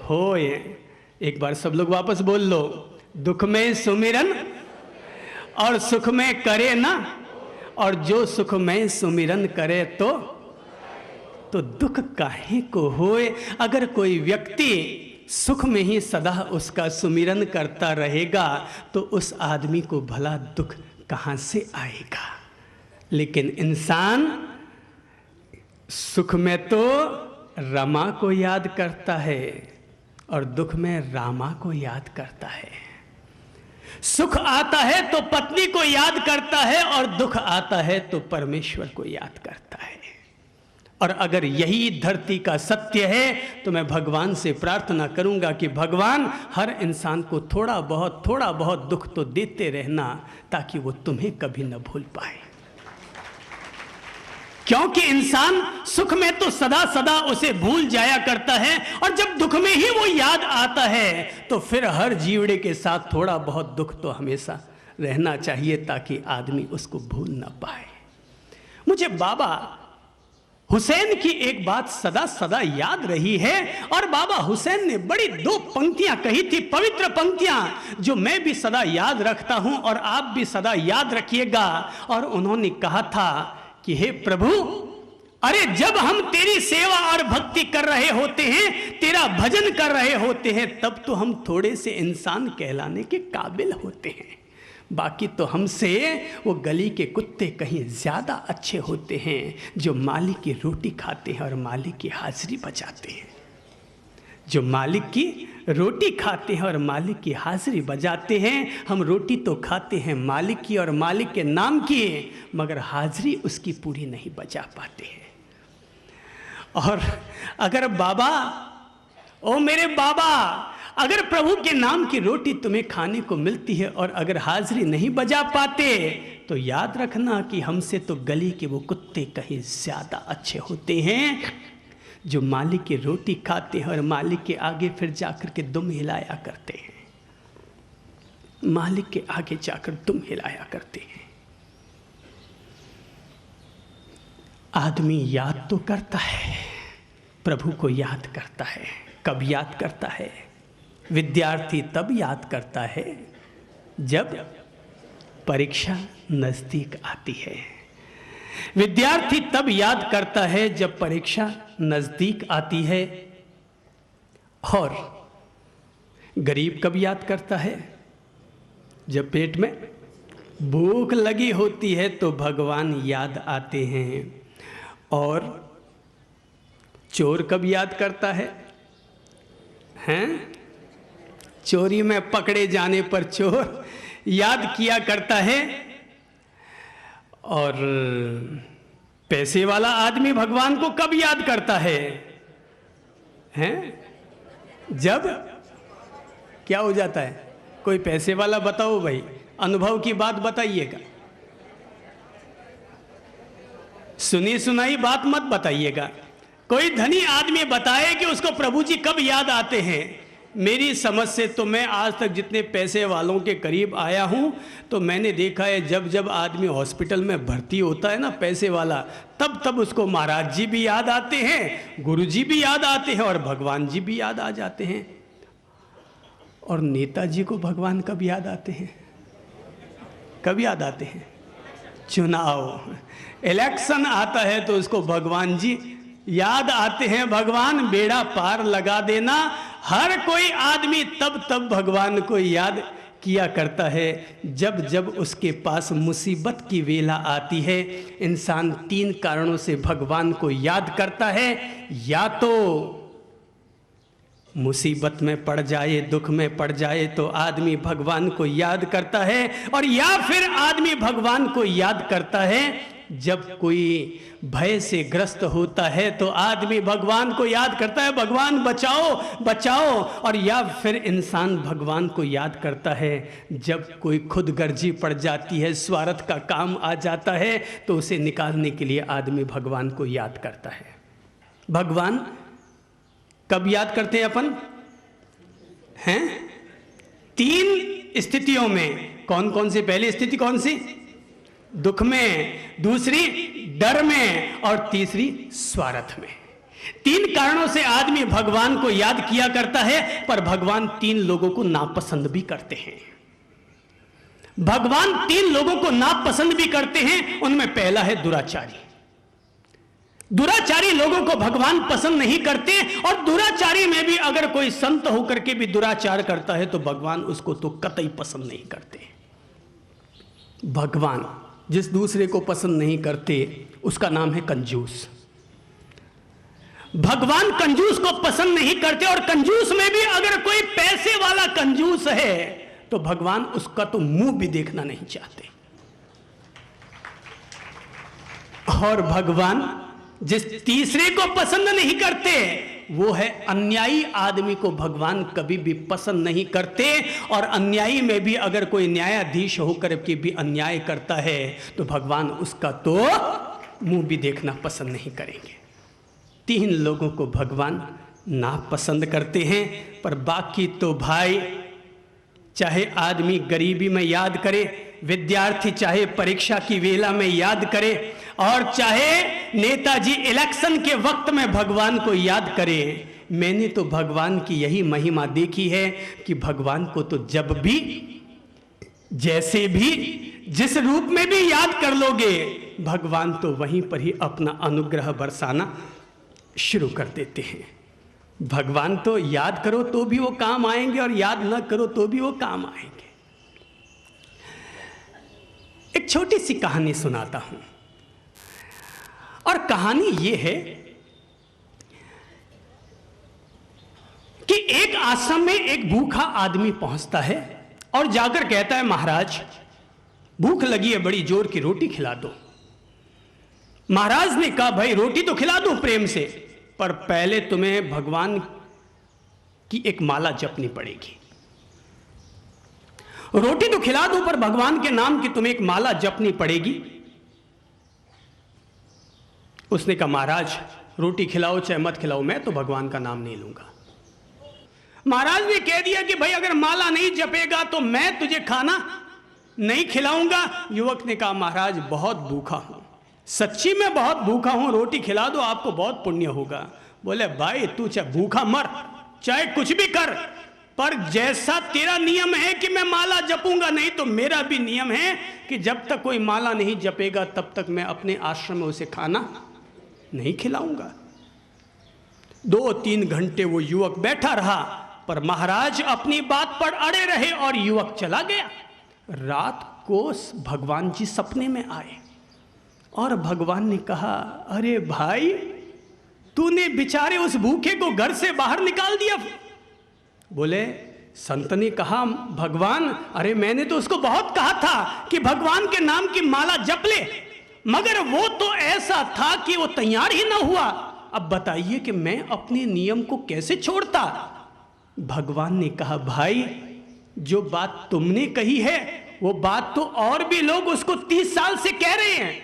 होए। एक बार सब लोग वापस बोल लो, दुख में सुमिरन और सुख में करे ना, और जो सुख में सुमिरन करे तो दुख काहे को होए। अगर कोई व्यक्ति सुख में ही सदा उसका सुमिरन करता रहेगा तो उस आदमी को भला दुख कहाँ से आएगा। लेकिन इंसान सुख में तो रमा को याद करता है और दुख में रामा को याद करता है। सुख आता है तो पत्नी को याद करता है और दुख आता है तो परमेश्वर को याद करता है। और अगर यही धरती का सत्य है तो मैं भगवान से प्रार्थना करूंगा कि भगवान हर इंसान को थोड़ा बहुत दुख तो देते रहना, ताकि वो तुम्हें कभी न भूल पाए। क्योंकि इंसान सुख में तो सदा सदा उसे भूल जाया करता है, और जब दुख में ही वो याद आता है तो फिर हर जीवड़े के साथ थोड़ा बहुत दुख तो हमेशा रहना चाहिए, ताकि आदमी उसको भूल ना पाए। मुझे बाबा हुसैन की एक बात सदा सदा याद रही है, और बाबा हुसैन ने बड़ी 2 पंक्तियां कही थी, पवित्र पंक्तियां, जो मैं भी सदा याद रखता हूं और आप भी सदा याद रखिएगा। और उन्होंने कहा था कि हे प्रभु, अरे जब हम तेरी सेवा और भक्ति कर रहे होते हैं, तेरा भजन कर रहे होते हैं, तब तो हम थोड़े से इंसान कहलाने के काबिल होते हैं। बाकी तो हमसे वो गली के कुत्ते कहीं ज़्यादा अच्छे होते हैं, जो मालिक की रोटी खाते हैं और मालिक की हाजिरी बजाते हैं। जो मालिक की रोटी खाते हैं और मालिक की हाजिरी बजाते हैं। हम रोटी तो खाते हैं मालिक की और मालिक के नाम की, मगर हाजिरी उसकी पूरी नहीं बजा पाते हैं। और अगर बाबा, ओ मेरे बाबा, अगर प्रभु के नाम की रोटी तुम्हें खाने को मिलती है और अगर हाजिरी नहीं बजा पाते, तो याद रखना कि हमसे तो गली के वो कुत्ते कहीं ज़्यादा अच्छे होते हैं, जो मालिक की रोटी खाते हैं और मालिक के आगे फिर जाकर के दुम हिलाया करते हैं। मालिक के आगे जाकर दुम हिलाया करते हैं। आदमी याद तो करता है, प्रभु को याद करता है। कब याद करता है? विद्यार्थी तब याद करता है जब परीक्षा नज़दीक आती है। विद्यार्थी तब याद करता है जब परीक्षा नज़दीक आती है। और गरीब कब याद करता है? जब पेट में भूख लगी होती है तो भगवान याद आते हैं। और चोर कब याद करता है? हैं? चोरी में पकड़े जाने पर चोर याद किया करता है। और पैसे वाला आदमी भगवान को कब याद करता है? हैं? जब क्या हो जाता है? कोई पैसे वाला बताओ भाई, अनुभव की बात बताइएगा, सुनी सुनाई बात मत बताइएगा। कोई धनी आदमी बताए कि उसको प्रभु जी कब याद आते हैं। मेरी समझ से तो मैं आज तक जितने पैसे वालों के करीब आया हूं, तो मैंने देखा है जब जब आदमी हॉस्पिटल में भर्ती होता है ना पैसे वाला, तब तब उसको महाराज जी भी याद आते हैं, गुरु जी भी याद आते हैं और भगवान जी भी याद आ जाते हैं। और नेताजी को भगवान कब याद आते हैं? कब याद आते हैं? चुनाव, इलेक्शन आता है तो उसको भगवान जी याद आते हैं। भगवान बेड़ा पार लगा देना। हर कोई आदमी तब तब भगवान को याद किया करता है जब जब उसके पास मुसीबत की वेला आती है। इंसान 3 कारणों से भगवान को याद करता है। या तो मुसीबत में पड़ जाए, दुख में पड़ जाए तो आदमी भगवान को याद करता है, और या फिर आदमी भगवान को याद करता है जब कोई भय से ग्रस्त होता है तो आदमी भगवान को याद करता है, भगवान बचाओ बचाओ। और या फिर इंसान भगवान को याद करता है जब कोई खुदगर्जी पड़ जाती है, स्वार्थ का काम आ जाता है, तो उसे निकालने के लिए आदमी भगवान को याद करता है। भगवान कब याद करते हैं अपन? हैं 3 स्थितियों में। कौन कौन सी? पहली स्थिति कौन सी? दुख में, दूसरी डर में, और तीसरी स्वार्थ में। 3 कारणों से आदमी भगवान को याद किया करता है। पर भगवान 3 लोगों को नापसंद भी करते हैं। भगवान 3 लोगों को नापसंद भी करते हैं। उनमें पहला है दुराचारी। दुराचारी लोगों को भगवान पसंद नहीं करते, और दुराचारी में भी अगर कोई संत होकर के भी दुराचार करता है तो भगवान उसको तो कतई पसंद नहीं करते। भगवान जिस दूसरे को पसंद नहीं करते उसका नाम है कंजूस। भगवान कंजूस को पसंद नहीं करते, और कंजूस में भी अगर कोई पैसे वाला कंजूस है तो भगवान उसका तो मुंह भी देखना नहीं चाहते। और भगवान जिस तीसरे को पसंद नहीं करते वो है अन्यायी आदमी को भगवान कभी भी पसंद नहीं करते। और अन्यायी में भी अगर कोई न्यायाधीश होकर के भी अन्याय करता है तो भगवान उसका तो मुंह भी देखना पसंद नहीं करेंगे। 3 लोगों को भगवान नापसंद करते हैं। पर बाकी तो भाई, चाहे आदमी गरीबी में याद करे, विद्यार्थी चाहे परीक्षा की वेला में याद करे, और चाहे नेताजी इलेक्शन के वक्त में भगवान को याद करे। मैंने तो भगवान की यही महिमा देखी है कि भगवान को तो जब भी, जैसे भी, जिस रूप में भी याद कर लोगे, भगवान तो वहीं पर ही अपना अनुग्रह बरसाना शुरू कर देते हैं। भगवान तो याद करो तो भी वो काम आएंगे, और याद न करो तो भी वो काम आएंगे। एक छोटी सी कहानी सुनाता हूं, और कहानी ये है कि एक आश्रम में एक भूखा आदमी पहुंचता है और जाकर कहता है, महाराज भूख लगी है बड़ी जोर की, रोटी खिला दो। महाराज ने कहा, भाई रोटी तो खिला दो प्रेम से, पर पहले तुम्हें भगवान की एक माला जपनी पड़ेगी। रोटी तो खिला दो पर भगवान के नाम की तुम्हें एक माला जपनी पड़ेगी। उसने कहा, महाराज रोटी खिलाओ चाहे मत खिलाओ, मैं तो भगवान का नाम नहीं लूंगा। महाराज ने कह दिया कि भाई अगर माला नहीं जपेगा तो मैं तुझे खाना नहीं खिलाऊंगा। युवक ने कहा, महाराज बहुत भूखा हूं, सच्ची में बहुत भूखा हूं, रोटी खिला दो आपको बहुत पुण्य होगा। बोले, भाई तू चाहे भूखा मर, चाहे कुछ भी कर, पर जैसा तेरा नियम है कि मैं माला जपूंगा, नहीं तो मेरा भी नियम है कि जब तक कोई माला नहीं जपेगा तब तक मैं अपने आश्रम में उसे खाना नहीं खिलाऊंगा। 2-3 घंटे वो युवक बैठा रहा, पर महाराज अपनी बात पर अड़े रहे और युवक चला गया। रात को भगवान जी सपने में आए और भगवान ने कहा, अरे भाई तूने बेचारे उस भूखे को घर से बाहर निकाल दिया। बोले, संत ने कहा, भगवान अरे मैंने तो उसको बहुत कहा था कि भगवान के नाम की माला जप ले, मगर वो तो ऐसा था कि वो तैयार ही ना हुआ। अब बताइए कि मैं अपने नियम को कैसे छोड़ता। भगवान ने कहा, भाई जो बात तुमने कही है वो बात तो और भी लोग उसको 30 साल से कह रहे हैं।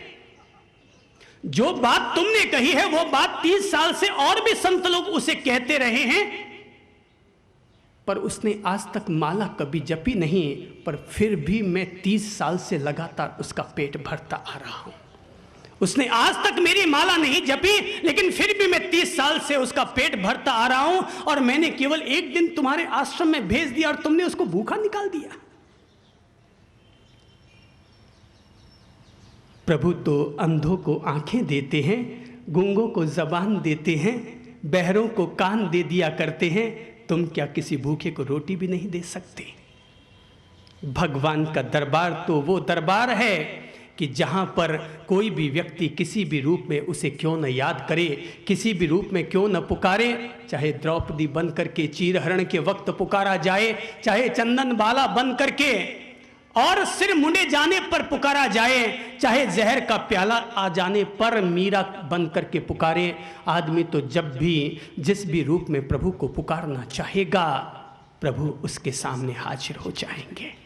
जो बात तुमने कही है वो बात 30 साल से और भी संत लोग उसे कहते रहे हैं, पर उसने आज तक माला कभी जपी नहीं, पर फिर भी मैं 30 साल से लगातार उसका पेट भरता आ रहा हूं। उसने आज तक मेरी माला नहीं जपी, लेकिन फिर भी मैं 30 साल से उसका पेट भरता आ रहा हूं, और मैंने केवल एक दिन तुम्हारे आश्रम में भेज दिया और तुमने उसको भूखा निकाल दिया। प्रभु तो अंधों को आंखें देते हैं, गूंगों को जबान देते हैं, बहरों को कान दे दिया करते हैं, तुम क्या किसी भूखे को रोटी भी नहीं दे सकते? भगवान का दरबार तो वो दरबार है कि जहां पर कोई भी व्यक्ति किसी भी रूप में उसे क्यों न याद करे, किसी भी रूप में क्यों न पुकारे, चाहे द्रौपदी बन करके चीरहरण के वक्त पुकारा जाए, चाहे चंदन बाला बन करके और सिर मुंडे जाने पर पुकारा जाए, चाहे जहर का प्याला आ जाने पर मीरा बन करके पुकारे, आदमी तो जब भी जिस भी रूप में प्रभु को पुकारना चाहेगा, प्रभु उसके सामने हाजिर हो जाएंगे।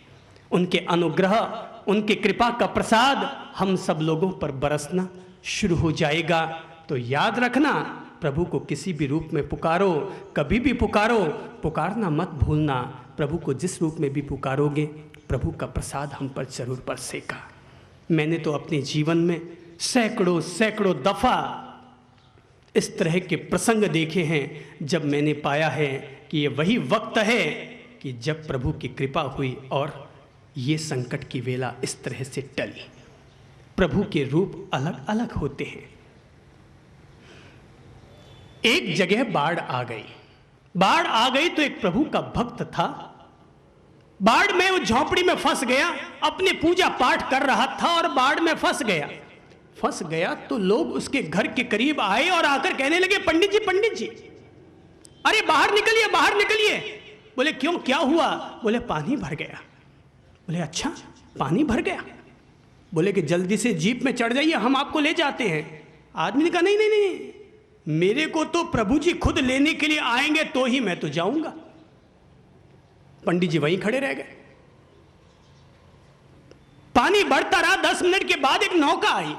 उनके अनुग्रह, उनके कृपा का प्रसाद हम सब लोगों पर बरसना शुरू हो जाएगा। तो याद रखना, प्रभु को किसी भी रूप में पुकारो, कभी भी पुकारो, पुकारना मत भूलना। प्रभु को जिस रूप में भी पुकारोगे, प्रभु का प्रसाद हम पर जरूर बरसेगा। मैंने तो अपने जीवन में सैकड़ों सैकड़ों दफ़ा इस तरह के प्रसंग देखे हैं जब मैंने पाया है कि ये वही वक्त है कि जब प्रभु की कृपा हुई और ये संकट की वेला इस तरह से टली। प्रभु के रूप अलग अलग होते हैं। एक जगह बाढ़ आ गई। बाढ़ आ गई तो एक प्रभु का भक्त था, बाढ़ में वो झोपड़ी में फंस गया, अपने पूजा पाठ कर रहा था और बाढ़ में फंस गया तो लोग उसके घर के करीब आए और आकर कहने लगे, पंडित जी, अरे बाहर निकलिए। बोले क्यों, क्या हुआ? बोले पानी भर गया। बोले अच्छा, पानी भर गया? बोले कि जल्दी से जीप में चढ़ जाइए, हम आपको ले जाते हैं। आदमी ने कहा नहीं, मेरे को तो प्रभु जी खुद लेने के लिए आएंगे तो ही मैं तो जाऊंगा। पंडित जी वहीं खड़े रह गए। पानी बढ़ता रहा। 10 मिनट के बाद एक नौका आई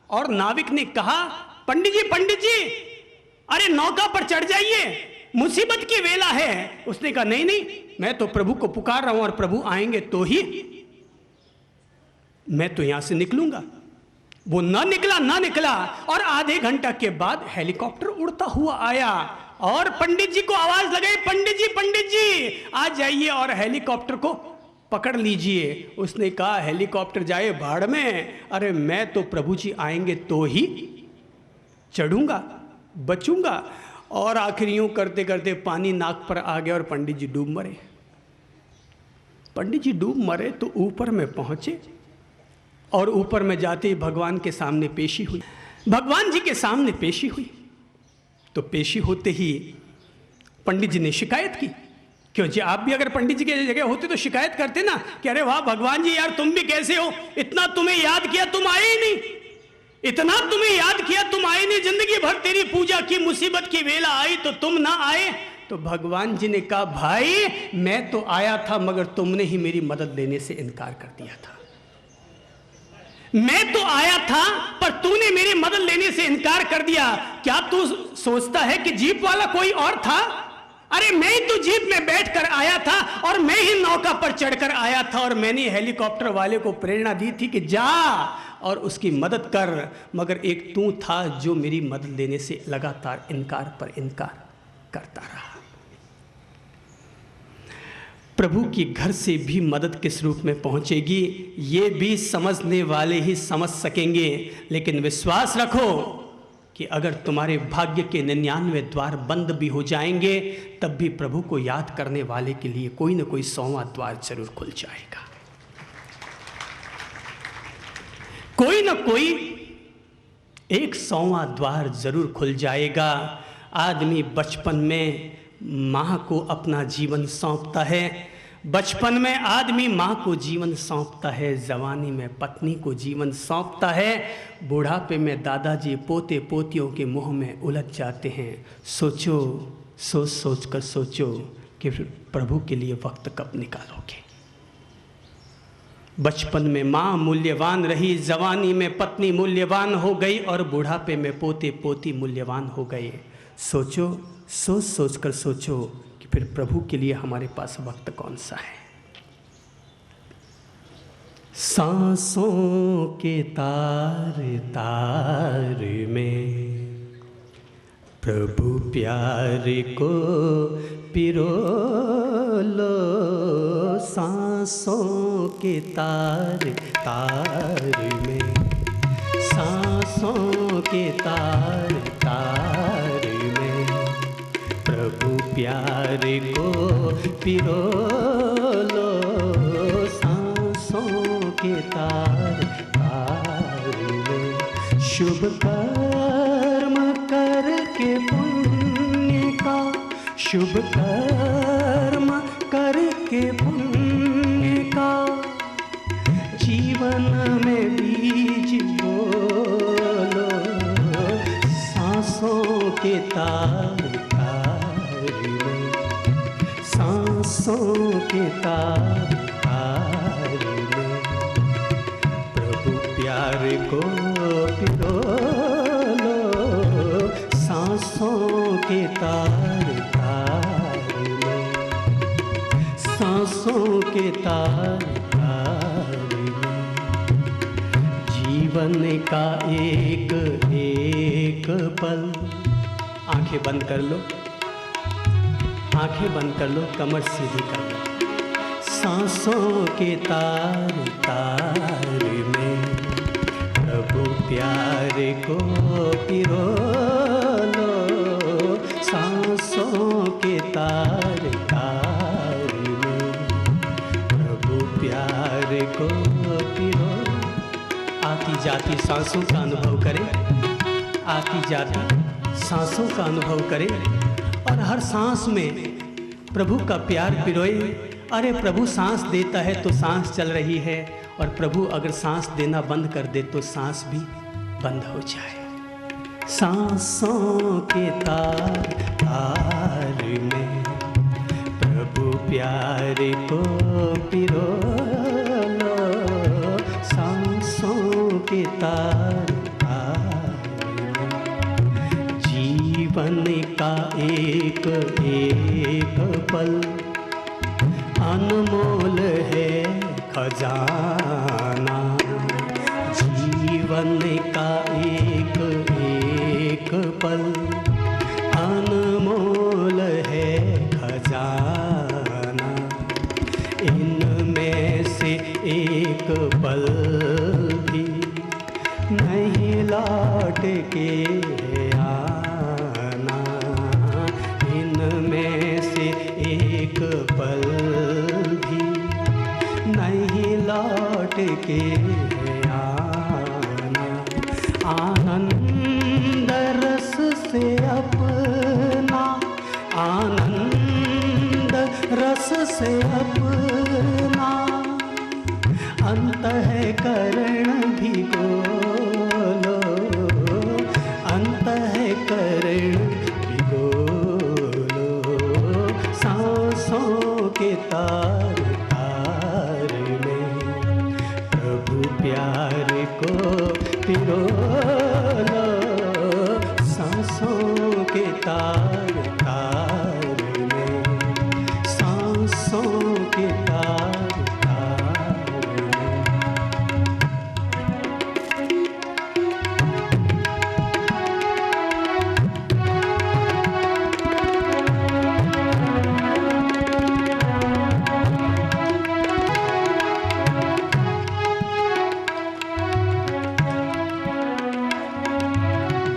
और नाविक ने कहा, पंडित जी, अरे नौका पर चढ़ जाइए, मुसीबत की वेला है। उसने कहा नहीं, मैं तो प्रभु को पुकार रहा हूं और प्रभु आएंगे तो ही मैं तो यहां से निकलूंगा। वो ना निकला और आधे घंटा के बाद हेलीकॉप्टर उड़ता हुआ आया और पंडित जी को आवाज लगाई, पंडित जी आ जाइए और हेलीकॉप्टर को पकड़ लीजिए। उसने कहा हेलीकॉप्टर जाए भाड़ में, अरे मैं तो प्रभु जी आएंगे तो ही चढ़ूंगा, बचूंगा। और आखिर यूं करते करते पानी नाक पर आ गया और पंडित जी डूब मरे। तो ऊपर में पहुंचे और ऊपर में जाते ही भगवान के सामने पेशी हुई। भगवान जी के सामने पेशी हुई तो पेशी होते ही पंडित जी ने शिकायत की। क्यों जी, आप भी अगर पंडित जी की जगह होते तो शिकायत करते ना कि अरे वाह भगवान जी, यार तुम भी कैसे हो, इतना तुम्हें याद किया तुम आए ही नहीं, जिंदगी भर तेरी पूजा की, मुसीबत की वेला आई तो तुम ना आए। तो भगवान जी ने कहा, भाई मैं तो आया था मगर तुमने ही मेरी मदद लेने से इनकार कर दिया था। मैं तो आया था पर तूने मेरी मदद लेने से इनकार कर दिया। क्या तू सोचता है कि जीप वाला कोई और था? अरे मैं ही तो जीप में बैठकर आया था और मैं ही नौका पर चढ़कर आया था और मैंने हेलीकॉप्टर वाले को प्रेरणा दी थी कि जा और उसकी मदद कर, मगर एक तू था जो मेरी मदद लेने से लगातार इनकार पर इनकार करता रहा। प्रभु की घर से भी मदद किस रूप में पहुंचेगी ये भी समझने वाले ही समझ सकेंगे। लेकिन विश्वास रखो कि अगर तुम्हारे भाग्य के 99 द्वार बंद भी हो जाएंगे तब भी प्रभु को याद करने वाले के लिए कोई न कोई 100वां द्वार जरूर खुल जाएगा। कोई न कोई एक 100वां द्वार जरूर खुल जाएगा। आदमी बचपन में माँ को अपना जीवन सौंपता है, बचपन में आदमी माँ को जीवन सौंपता है, जवानी में पत्नी को जीवन सौंपता है, बुढ़ापे में दादाजी पोते पोतियों के मुंह में उलझ जाते हैं। सोच कर सोचो कि प्रभु के लिए वक्त कब निकालोगे। बचपन में माँ मूल्यवान रही, जवानी में पत्नी मूल्यवान हो गई और बुढ़ापे में पोते पोती मूल्यवान हो गए। सोचो, सोच सोच कर सोचो कि फिर प्रभु के लिए हमारे पास वक्त कौन सा है। सांसों के तार तार में प्रभु प्यार को पिरो लो, सांसों के तार तार में, सांसों के तार तार में प्रभु प्यार को पिरो लो, सांसों के तार तार में। शुभ कर्म करके पुण्य का, शुभ कर्म करके पुण्य का जीवन में बीज बोलो, सांसों के तार तार में, सांसों के तार तार में प्रभु प्यार को पिरो लो, सांसों के तार तार में, सांसों के तार तार में। जीवन का एक एक पल, आंखें बंद कर लो, आंखें बंद कर लो, कमर सीधी कर लो। सांसों के तार तार में प्रभु प्यार को पिरो लो, सांसों के तार तार में प्रभु प्यार को पिरो। आती जाती सांसों का अनुभव करें, आती जाती सांसों का अनुभव करें और हर सांस में प्रभु का प्यार पिरोए। अरे प्रभु सांस देता है तो सांस चल रही है, और प्रभु अगर सांस देना बंद कर दे तो सांस भी बंद हो जाए। सांसों के तार तार में प्रभु प्यार को पिरो लो, सांसों के तार तार में जीवन का एक एक पल अनमोल है खजाना, जीवन का एक एक पल अनमोल है खजाना, इनमें से एक पल भी नहीं लौट के आना, इनमें से एक पल भी नहीं लौट के आना। आनंद रस से अपना, आनंद रस से अपना अंतःकरण भिगो लो, अंतःकरण भिगो लो, सांसों के तार तार में प्रभु प्यार को पिरो लो, सांसों के तार तार में, सांसों के तार तार में।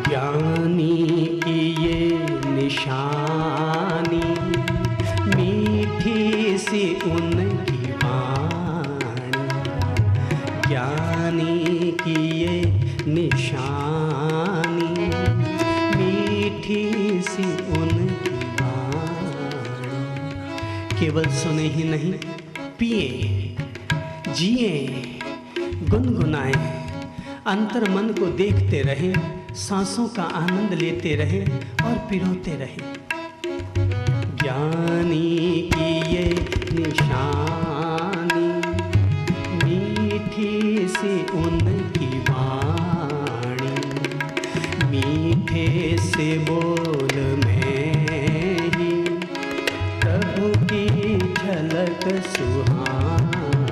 ज्ञानी की ये निशानी, मीठी सी उनकी वाणी, ज्ञानी की ये निशानी, मीठी सी उनकी वाणी। केवल सुने ही नहीं, पिए, जिए, गुनगुनाएं, अंतर मन को देखते रहें, सांसों का आनंद लेते रहें और पिरोते रहें। ज्ञानी की ये निशानी, से बोल में ही प्रभु की झलक सुहानी,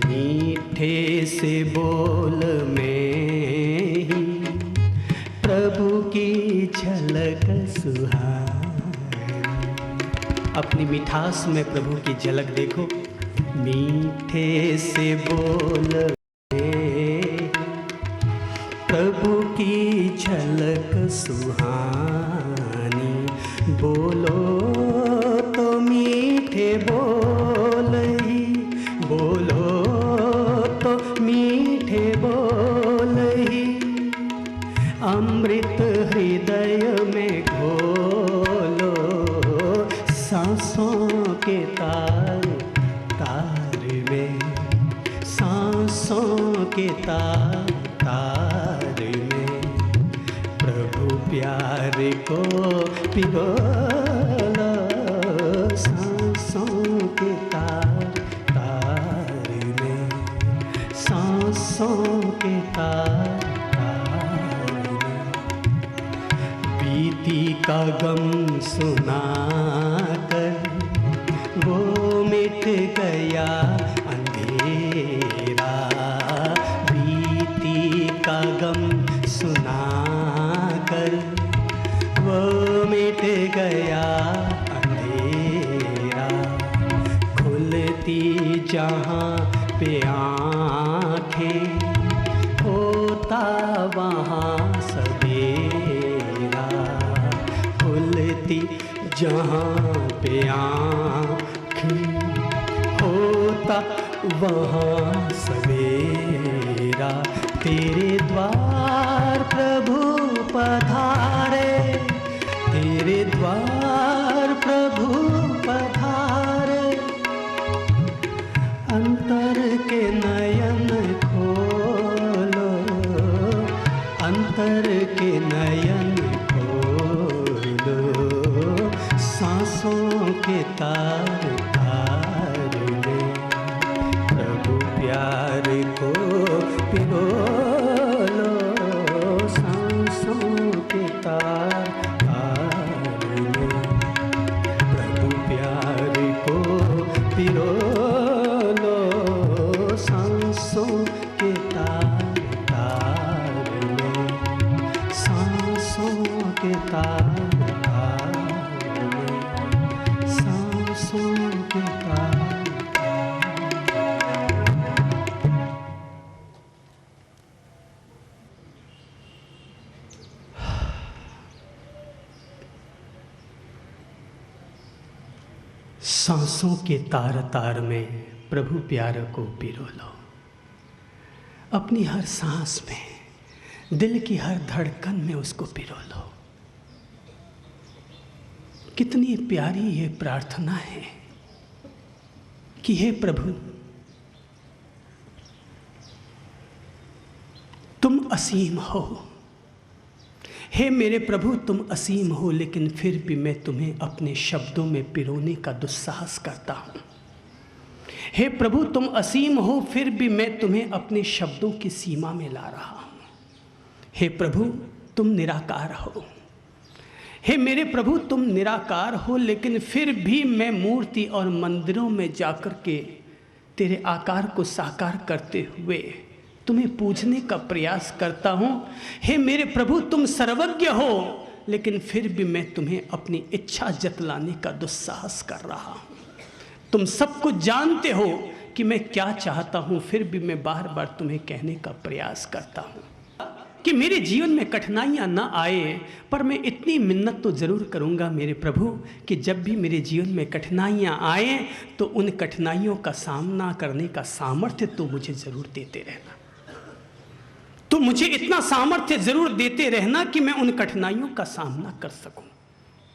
मीठे से बोल में ही प्रभु की झलक सुहानी। अपनी मिठास में प्रभु की झलक देखो। मीठे से बोल प्रभु की झलक सुहानी, बोलो तो मीठे बोल ही, बोलो तो मीठे बोल ही, अमृत हृदय में घोलो, सांसों के तार तार में, सांसों के तार तार में प्रभु प्यार को पिघोलो, सांसों के तार तार में, सांसों के तार तार में। बीती का गम सुनाकर वो मिट गया अंधेरा, बीती का गम सुनाकर वो मिट गया अंधेरा, खुलती जहाँ पे आँखें होता वहाँ सवेरा, खुलती जहाँ पे आँखें होता वहाँ सवेरा, तेरे द्वार प्रभु पधारे, तेरे द्वार प्रभु पधारे, अंतर के नयन खोलो, अंतर के नयन खोलो, सांसों के तार तार में प्रभु प्यार को पिघोलो, सांसों के तार तार में प्रभु प्यार को पिघोलो, सांसों के तार तार में, सांसों के तार तार में, सांसों के तार। सांसों के तार तार में प्रभु प्यार को पिरो लो, अपनी हर सांस में, दिल की हर धड़कन में उसको पिरो लो। कितनी प्यारी ये प्रार्थना है कि हे प्रभु तुम असीम हो, हे मेरे प्रभु तुम असीम हो, लेकिन फिर भी मैं तुम्हें अपने शब्दों में पिरोने का दुस्साहस करता हूँ। हे प्रभु तुम असीम हो, फिर भी मैं तुम्हें अपने शब्दों की सीमा में ला रहा हूँ। हे प्रभु तुम निराकार हो, हे मेरे प्रभु तुम निराकार हो, लेकिन फिर भी मैं मूर्ति और मंदिरों में जाकर के तेरे आकार को साकार करते हुए तुम्हें पूजने का प्रयास करता हूँ। हे मेरे प्रभु तुम सर्वज्ञ हो, लेकिन फिर भी मैं तुम्हें अपनी इच्छा जतलाने का दुस्साहस कर रहा हूँ। तुम सब कुछ जानते हो कि मैं क्या चाहता हूँ, फिर भी मैं बार बार तुम्हें कहने का प्रयास करता हूँ कि मेरे जीवन में कठिनाइयाँ ना आए, पर मैं इतनी मिन्नत तो ज़रूर करूँगा मेरे प्रभु कि जब भी मेरे जीवन में कठिनाइयाँ आए तो उन कठिनाइयों का सामना करने का सामर्थ्य तो मुझे ज़रूर देते रहना। तो मुझे इतना सामर्थ्य ज़रूर देते रहना कि मैं उन कठिनाइयों का सामना कर सकूं।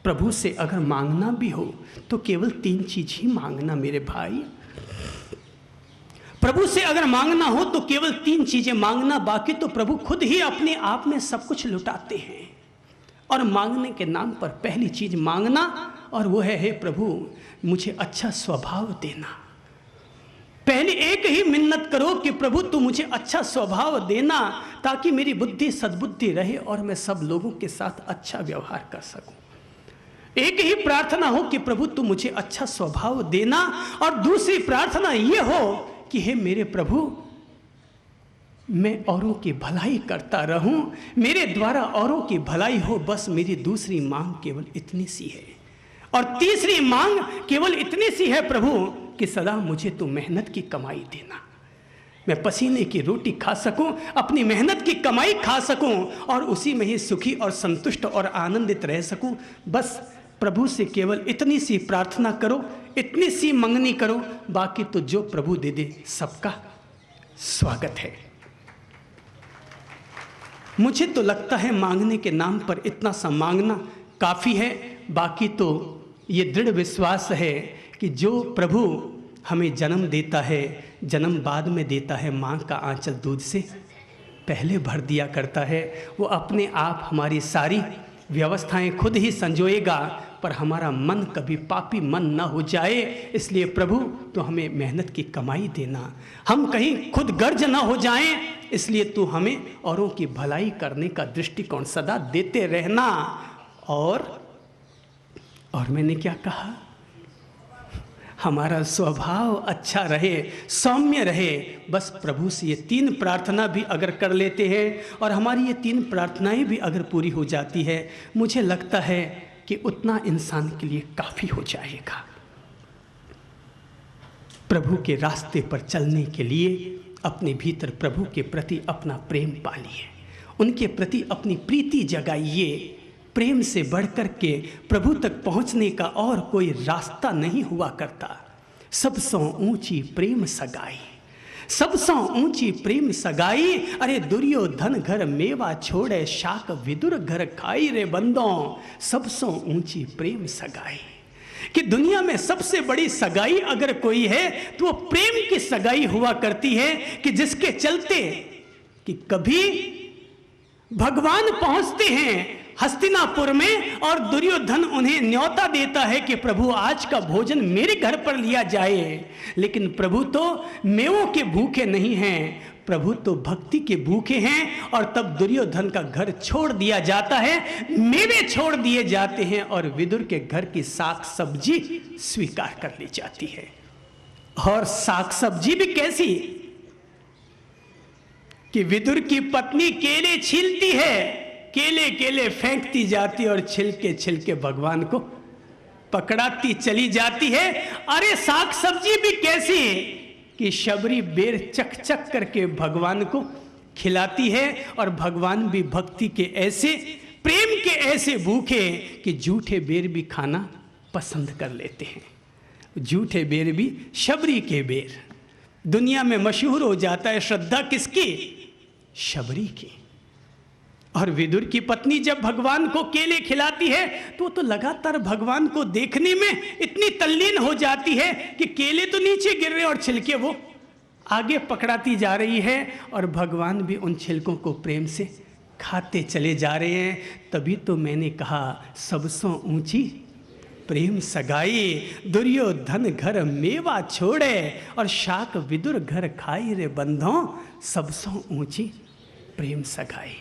प्रभु से अगर मांगना भी हो तो केवल 3 चीज़ ही मांगना मेरे भाई। प्रभु से अगर मांगना हो तो केवल 3 चीज़ें मांगना, बाकी तो प्रभु खुद ही अपने आप में सब कुछ लुटाते हैं। और मांगने के नाम पर पहली चीज़ मांगना, और वो है हे प्रभु मुझे अच्छा स्वभाव देना। पहले एक ही मिन्नत करो कि प्रभु तू मुझे अच्छा स्वभाव देना, ताकि मेरी बुद्धि सद्बुद्धि रहे और मैं सब लोगों के साथ अच्छा व्यवहार कर सकूं। एक ही प्रार्थना हो कि प्रभु तू मुझे अच्छा स्वभाव देना, और दूसरी प्रार्थना यह हो कि हे मेरे प्रभु, मैं औरों की भलाई करता रहूं, मेरे द्वारा औरों की भलाई हो, बस मेरी दूसरी मांग केवल इतनी सी है। और तीसरी मांग केवल इतनी सी है प्रभु कि सदा मुझे तू मेहनत की कमाई देना, मैं पसीने की रोटी खा सकूं, अपनी मेहनत की कमाई खा सकूं और उसी में ही सुखी और संतुष्ट और आनंदित रह सकूं। बस प्रभु से केवल इतनी सी प्रार्थना करो, इतनी सी मंगनी करो, बाकी तो जो प्रभु दे दे सबका स्वागत है। मुझे तो लगता है मांगने के नाम पर इतना सा मांगना काफ़ी है। बाकी तो ये दृढ़ विश्वास है कि जो प्रभु हमें जन्म देता है, जन्म बाद में देता है, माँ का आंचल दूध से पहले भर दिया करता है। वो अपने आप हमारी सारी व्यवस्थाएं खुद ही संजोएगा, पर हमारा मन कभी पापी मन ना हो जाए। इसलिए प्रभु तो हमें मेहनत की कमाई देना, हम कहीं खुद गर्ज ना हो जाएं, इसलिए तू हमें औरों की भलाई करने का दृष्टिकोण सदा देते रहना। और मैंने क्या कहा, हमारा स्वभाव अच्छा रहे, सौम्य रहे। बस प्रभु से ये 3 प्रार्थना भी अगर कर लेते हैं और हमारी ये 3 प्रार्थनाएं भी अगर पूरी हो जाती है, मुझे लगता है कि उतना इंसान के लिए काफ़ी हो जाएगा। प्रभु के रास्ते पर चलने के लिए अपने भीतर प्रभु के प्रति अपना प्रेम पालिए, उनके प्रति अपनी प्रीति जगाइए। प्रेम से बढ़कर के प्रभु तक पहुंचने का और कोई रास्ता नहीं हुआ करता। सबसे ऊंची प्रेम सगाई, सबसे ऊंची प्रेम सगाई। अरे दुर्योधन घर मेवा छोड़े, शाक विदुर घर खाई रे बंदों, सबसे ऊंची प्रेम सगाई। कि दुनिया में सबसे बड़ी सगाई अगर कोई है तो वो प्रेम की सगाई हुआ करती है, कि जिसके चलते कि कभी भगवान पहुंचते हैं हस्तिनापुर में और दुर्योधन उन्हें न्योता देता है कि प्रभु आज का भोजन मेरे घर पर लिया जाए, लेकिन प्रभु तो मेवों के भूखे नहीं हैं, प्रभु तो भक्ति के भूखे हैं। और तब दुर्योधन का घर छोड़ दिया जाता है, मेवे छोड़ दिए जाते हैं और विदुर के घर की साग सब्जी स्वीकार कर ली जाती है। और साग सब्जी भी कैसी कि विदुर की पत्नी केले छीलती है, केले केले फेंकती जाती और छिलके छिलके भगवान को पकड़ाती चली जाती है। अरे साग सब्जी भी कैसी कि शबरी बेर चक चक करके भगवान को खिलाती है, और भगवान भी भक्ति के ऐसे, प्रेम के ऐसे भूखे कि झूठे बेर भी खाना पसंद कर लेते हैं। झूठे बेर भी शबरी के बेर दुनिया में मशहूर हो जाता है। श्रद्धा किसकी? शबरी की। और विदुर की पत्नी जब भगवान को केले खिलाती है तो लगातार भगवान को देखने में इतनी तल्लीन हो जाती है कि केले तो नीचे गिर रहे और छिलके वो आगे पकड़ाती जा रही है, और भगवान भी उन छिलकों को प्रेम से खाते चले जा रहे हैं। तभी तो मैंने कहा सबसे ऊंची प्रेम सगाई, दुर्योधन घर मेवा छोड़े और शाक विदुर घर खाई रे बंधों, सबसे ऊंची प्रेम सगाई।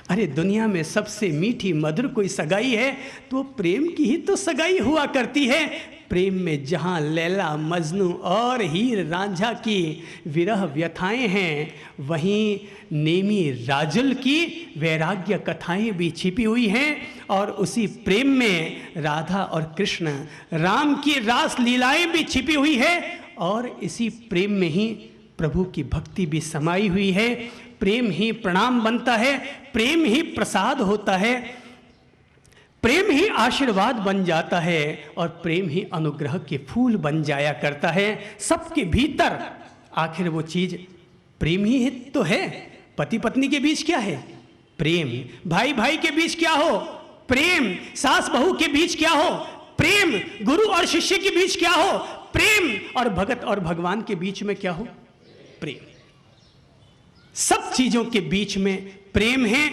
अरे दुनिया में सबसे मीठी मधुर कोई सगाई है तो प्रेम की ही तो सगाई हुआ करती है। प्रेम में जहाँ लैला मजनू और हीर रांझा की विरह व्यथाएं हैं, वहीं नेमी राजुल की वैराग्य कथाएं भी छिपी हुई हैं। और उसी प्रेम में राधा और कृष्ण राम की रास लीलाएं भी छिपी हुई है, और इसी प्रेम में ही प्रभु की भक्ति भी समाई हुई है। प्रेम ही प्रणाम बनता है, प्रेम ही प्रसाद होता है, प्रेम ही आशीर्वाद बन जाता है, और प्रेम ही अनुग्रह के फूल बन जाया करता है। सबके भीतर आखिर वो चीज प्रेम ही तो है। पति पत्नी के बीच क्या है? प्रेम। भाई भाई के बीच क्या हो? प्रेम। सास बहू के बीच क्या हो? प्रेम। गुरु और शिष्य के बीच क्या हो? प्रेम। और भगत और भगवान के बीच में क्या हो? प्रेम। सब चीजों के बीच में प्रेम है।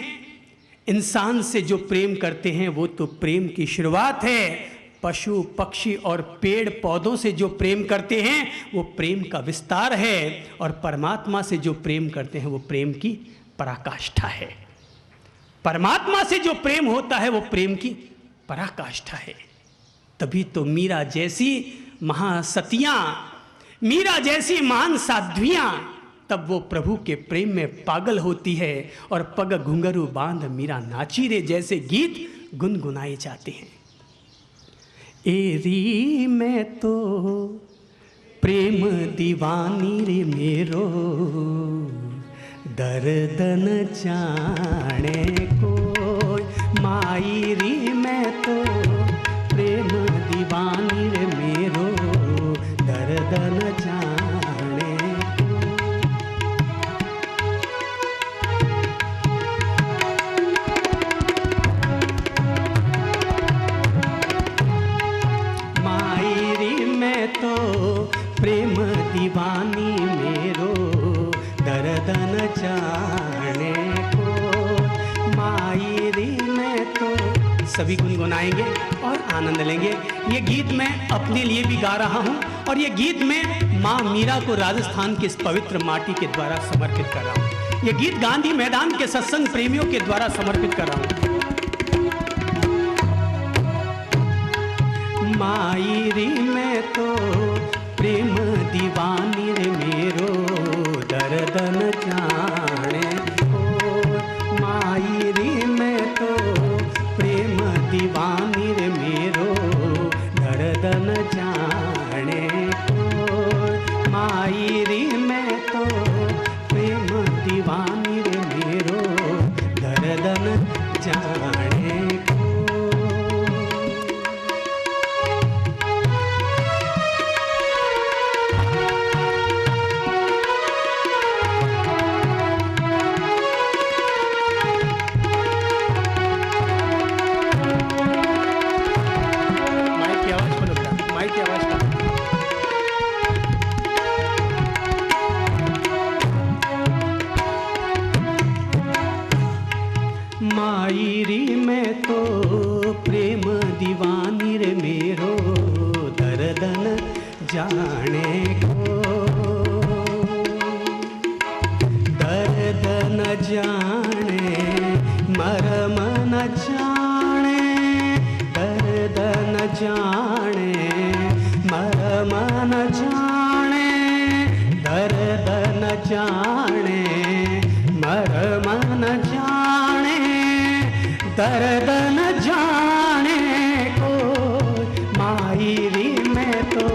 इंसान से जो प्रेम करते हैं वो तो प्रेम की शुरुआत है। पशु पक्षी और पेड़ पौधों से जो प्रेम करते हैं वो प्रेम का विस्तार है, और परमात्मा से जो प्रेम करते हैं वो प्रेम की पराकाष्ठा है। परमात्मा से जो प्रेम होता है वो प्रेम की पराकाष्ठा है। तभी तो मीरा जैसी महासतियां, मीरा जैसी महान साध्वियां, तब वो प्रभु के प्रेम में पागल होती है और पग घुंघरू बांध मीरा नाची रे जैसे गीत गुनगुनाए जाते हैं। एरी मैं तो प्रेम दीवानी रे मेरो, दर्द न जाने कोई, माई री मैं तो प्रेम दीवानी रे मेरो, दर्द न जाने माई री मैं तो प्रेम दीवानी मेरो, दर्द न जाने को, माई री मैं तो। सभी गुनगुनाएंगे और आनंद लेंगे। ये गीत मैं अपने लिए भी गा रहा हूँ, और ये गीत मैं माँ मीरा को राजस्थान की इस पवित्र माटी के द्वारा समर्पित कर रहा हूँ। ये गीत गांधी मैदान के सत्संग प्रेमियों के द्वारा समर्पित कर रहा हूँ। माई री मैं तो प्रेम दीवानी रे मेरो, दर्द न जाने को, माई री मैं तो प्रेम दीवानी रे मेरो, दर्द न जाने को, माई री मैं तो प्रेम दीवानी रे मेरो, दर्द न जाने को। माई री मैं तो प्रेम दीवानी रे मेरो, दर्द न जाने को, दर्द न जाने मरम न जाने, दर्द न जाने मरम न जाने, दर्द न जाने मरम न जाने, दर्द न जाने को, माई री मैं तो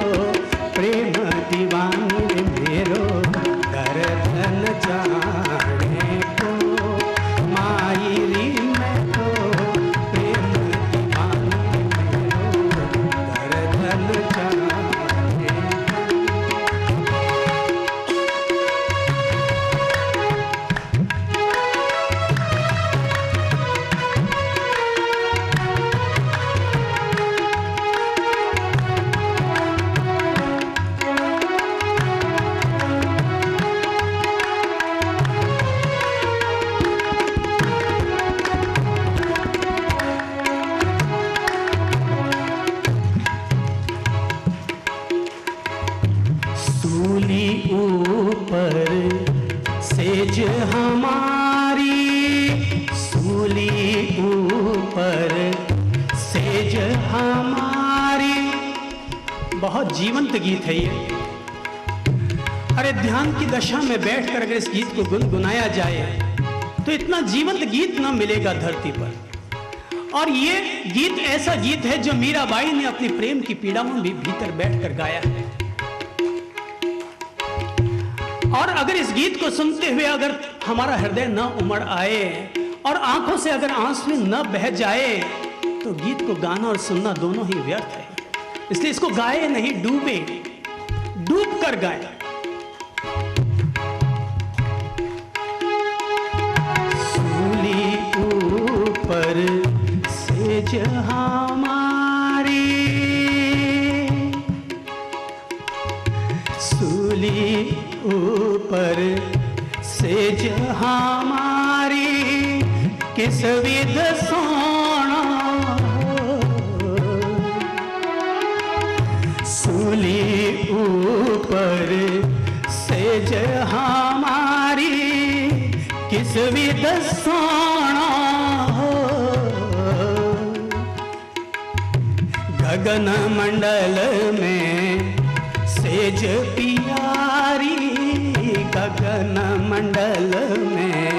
प्रेम दीवानी रे मेरो, दर्द न जाने को, माई री मैं तो प्रेम दीवानी रे मेरो, दर्द न जाने सूली ऊपर सेज हमारी, सूली ऊपर सेज हमारी। बहुत जीवंत गीत है ये। अरे ध्यान की दशा में बैठकर अगर इस गीत को गुनगुनाया जाए तो इतना जीवंत गीत न मिलेगा धरती पर। और ये गीत ऐसा गीत है जो मीराबाई ने अपनी प्रेम की पीड़ा में भी भीतर बैठकर गाया है। और अगर इस गीत को सुनते हुए अगर हमारा हृदय न उमड़ आए और आंखों से अगर आंसू न बह जाए तो गीत को गाना और सुनना दोनों ही व्यर्थ है। इसलिए इसको गाए नहीं, डूबे, डूब कर गाए। सूली ऊपर सेज हमारी, सूली ऊपर सेज हमारी, किस विध सोना ऊपर सेज हमारी किस विध सोना हो। गगन मंडल में सेज प्यारी, गगन मंडल में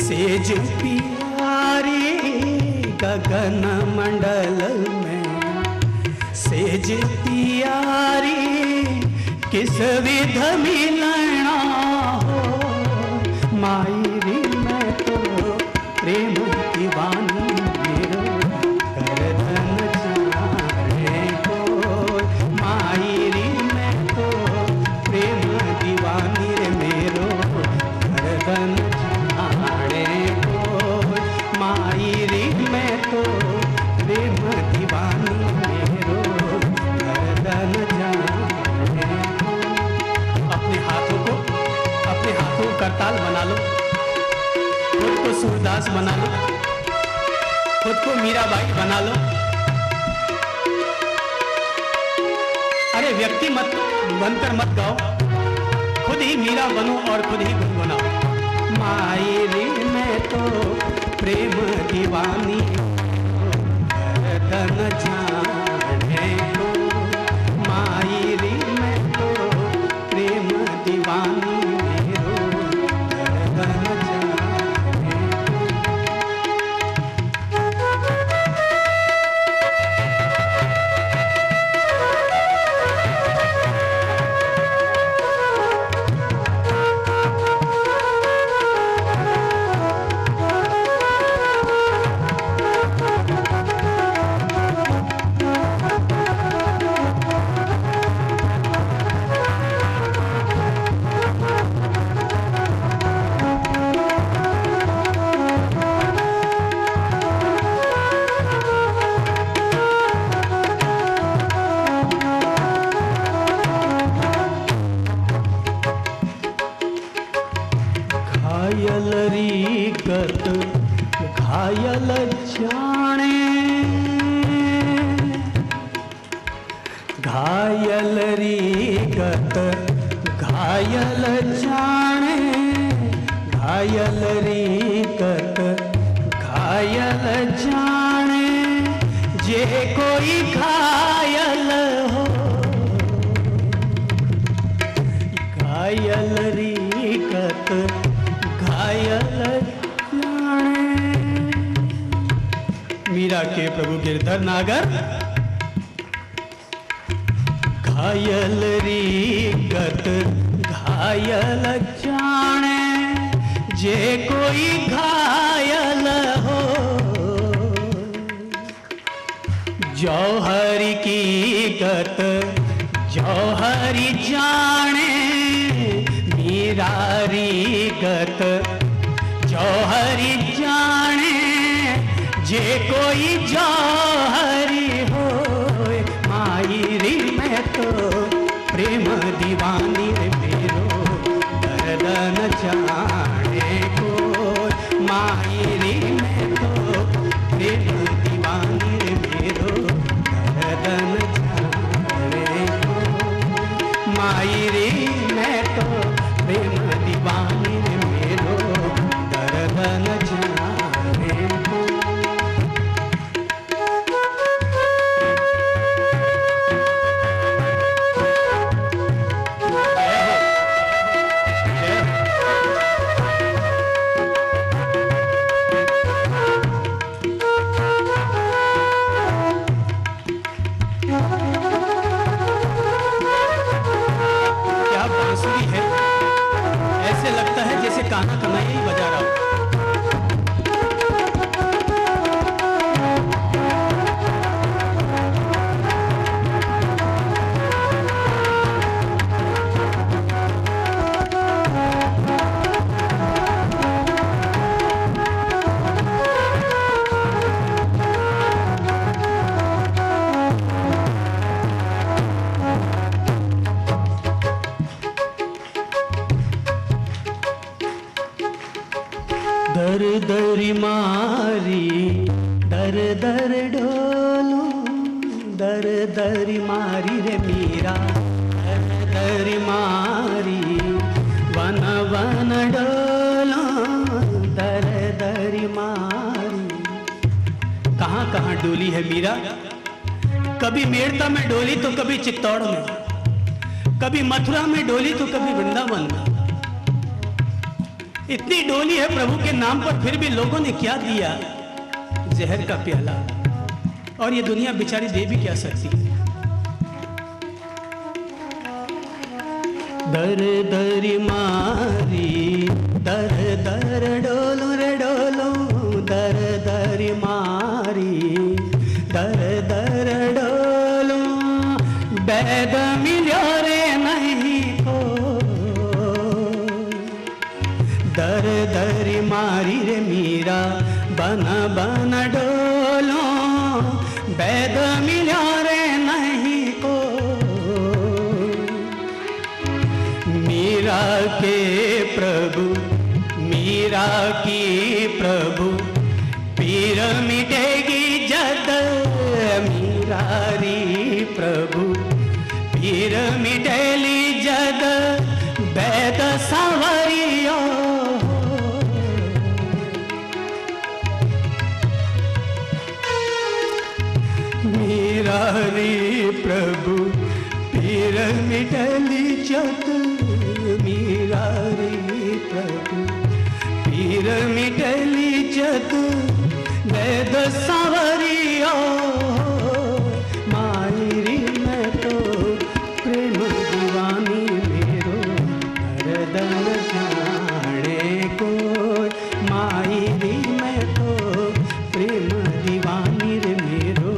सेज प्यारी, गगन मंडल में सेज प्यारी किस विध मिलना हो। मायरी मैं तो प्रेम दीवानी मेरो करधन जाने को। मायरी मैं तो प्रेम दीवानी रे मेरो करधन जाने को। मायरी मैं तो प्रेम दीवानी मेरो करधन जाने को। अपने हाथों को करताल बना लो, खुद को सूरदास बना लो, खुद को मीराबाई बना लो। अरे व्यक्ति मत बनकर मत गाओ, खुद ही मीरा बनो और खुद ही गुनगुनाओ। मायरी मैं तो प्रेम दीवानी करधन जाने को। मायरी मैं तो प्रेम दीवानी घायल जाने, घायल रीगत घायल जाने, घायल रीगत घायल जाने। जे कोई घायल हो, घायल रीगत घायल जाने। मीरा के प्रभु गिरधर नागर घायल रीगत घायल जाने। जे कोई घायल हो, जौहरी की गत जौहरी जाने। मीरा रीगत जौहरी जाने। जे कोई जौहरी हो, मायरी मैं तो प्रेम दीवानी रे मेरो करधन जाने को। मायरी मैं तो प्रेम दीवानी रे मेरो करधन जाने को। मायरी मैं तो प्रेम दीवानी रे मेरो करधन जाने को। क्या बांसुरी है, ऐसे लगता है जैसे कान्हा कन्हैया ही बजा रहा हो। दर दरी मारी दर डोलो, दर दरी मारी रे मीरा बन डोलो दर दरी मारी। कहाँ कहाँ डोली है मीरा, कभी मेड़ता में डोली तो कभी चित्तौड़ में, कभी मथुरा में डोली तो कभी वृंदावन में। इतनी डोली है प्रभु के नाम पर, फिर भी लोगों ने क्या दिया, जहर का प्याला। और ये दुनिया बेचारी दे भी क्या सकती है। दर दरी मारी दर दर डोलो रे डोलो दर दरी मारी दर दर डोलो बैद मिलो रे नहीं को। दर दरी मारी रे मीरा बन बन डोलो बैद मिलो रे नहीं को। मीरा के प्रभु मीरा की प्रभु पीर मिटेगी जद। मीरा री प्रभु पीर मिटेली जद बैद सावरियो। मीरा री प्रभु पीर मिटेली जद। मीरा री प्रभु पीर मिटेली जद बैद सावरियो। मायरी मैं तो प्रेम दीवानी मेरो हरदम जाने को। मायरी मैं तो प्रेम दीवानी रे मेरो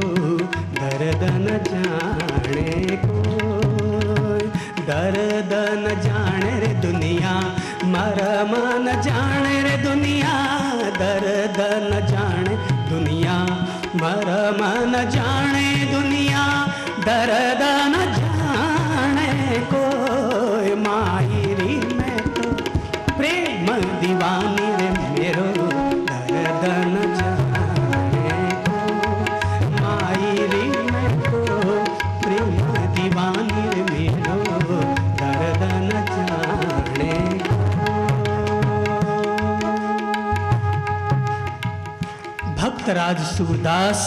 दर्दन जाने को। दर्दन जाने रे दुनिया मरम न जाने रे दुनिया। दर्दन जाने दुनिया मरम न जाने दुनिया। दर्दन जाने को। मायरी मैं तो प्रेम दीवानी रे मेरो दर्दन जाने को। मायरी मैं तो प्रेम दीवानी रे मेरो दर्दन जाने को। भक्तराज सूरदास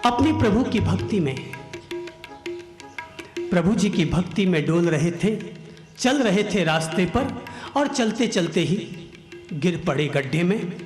अपनी प्रभु की भक्ति में, प्रभु जी की भक्ति में डोल रहे थे, चल रहे थे रास्ते पर, और चलते चलते ही गिर पड़े गड्ढे में।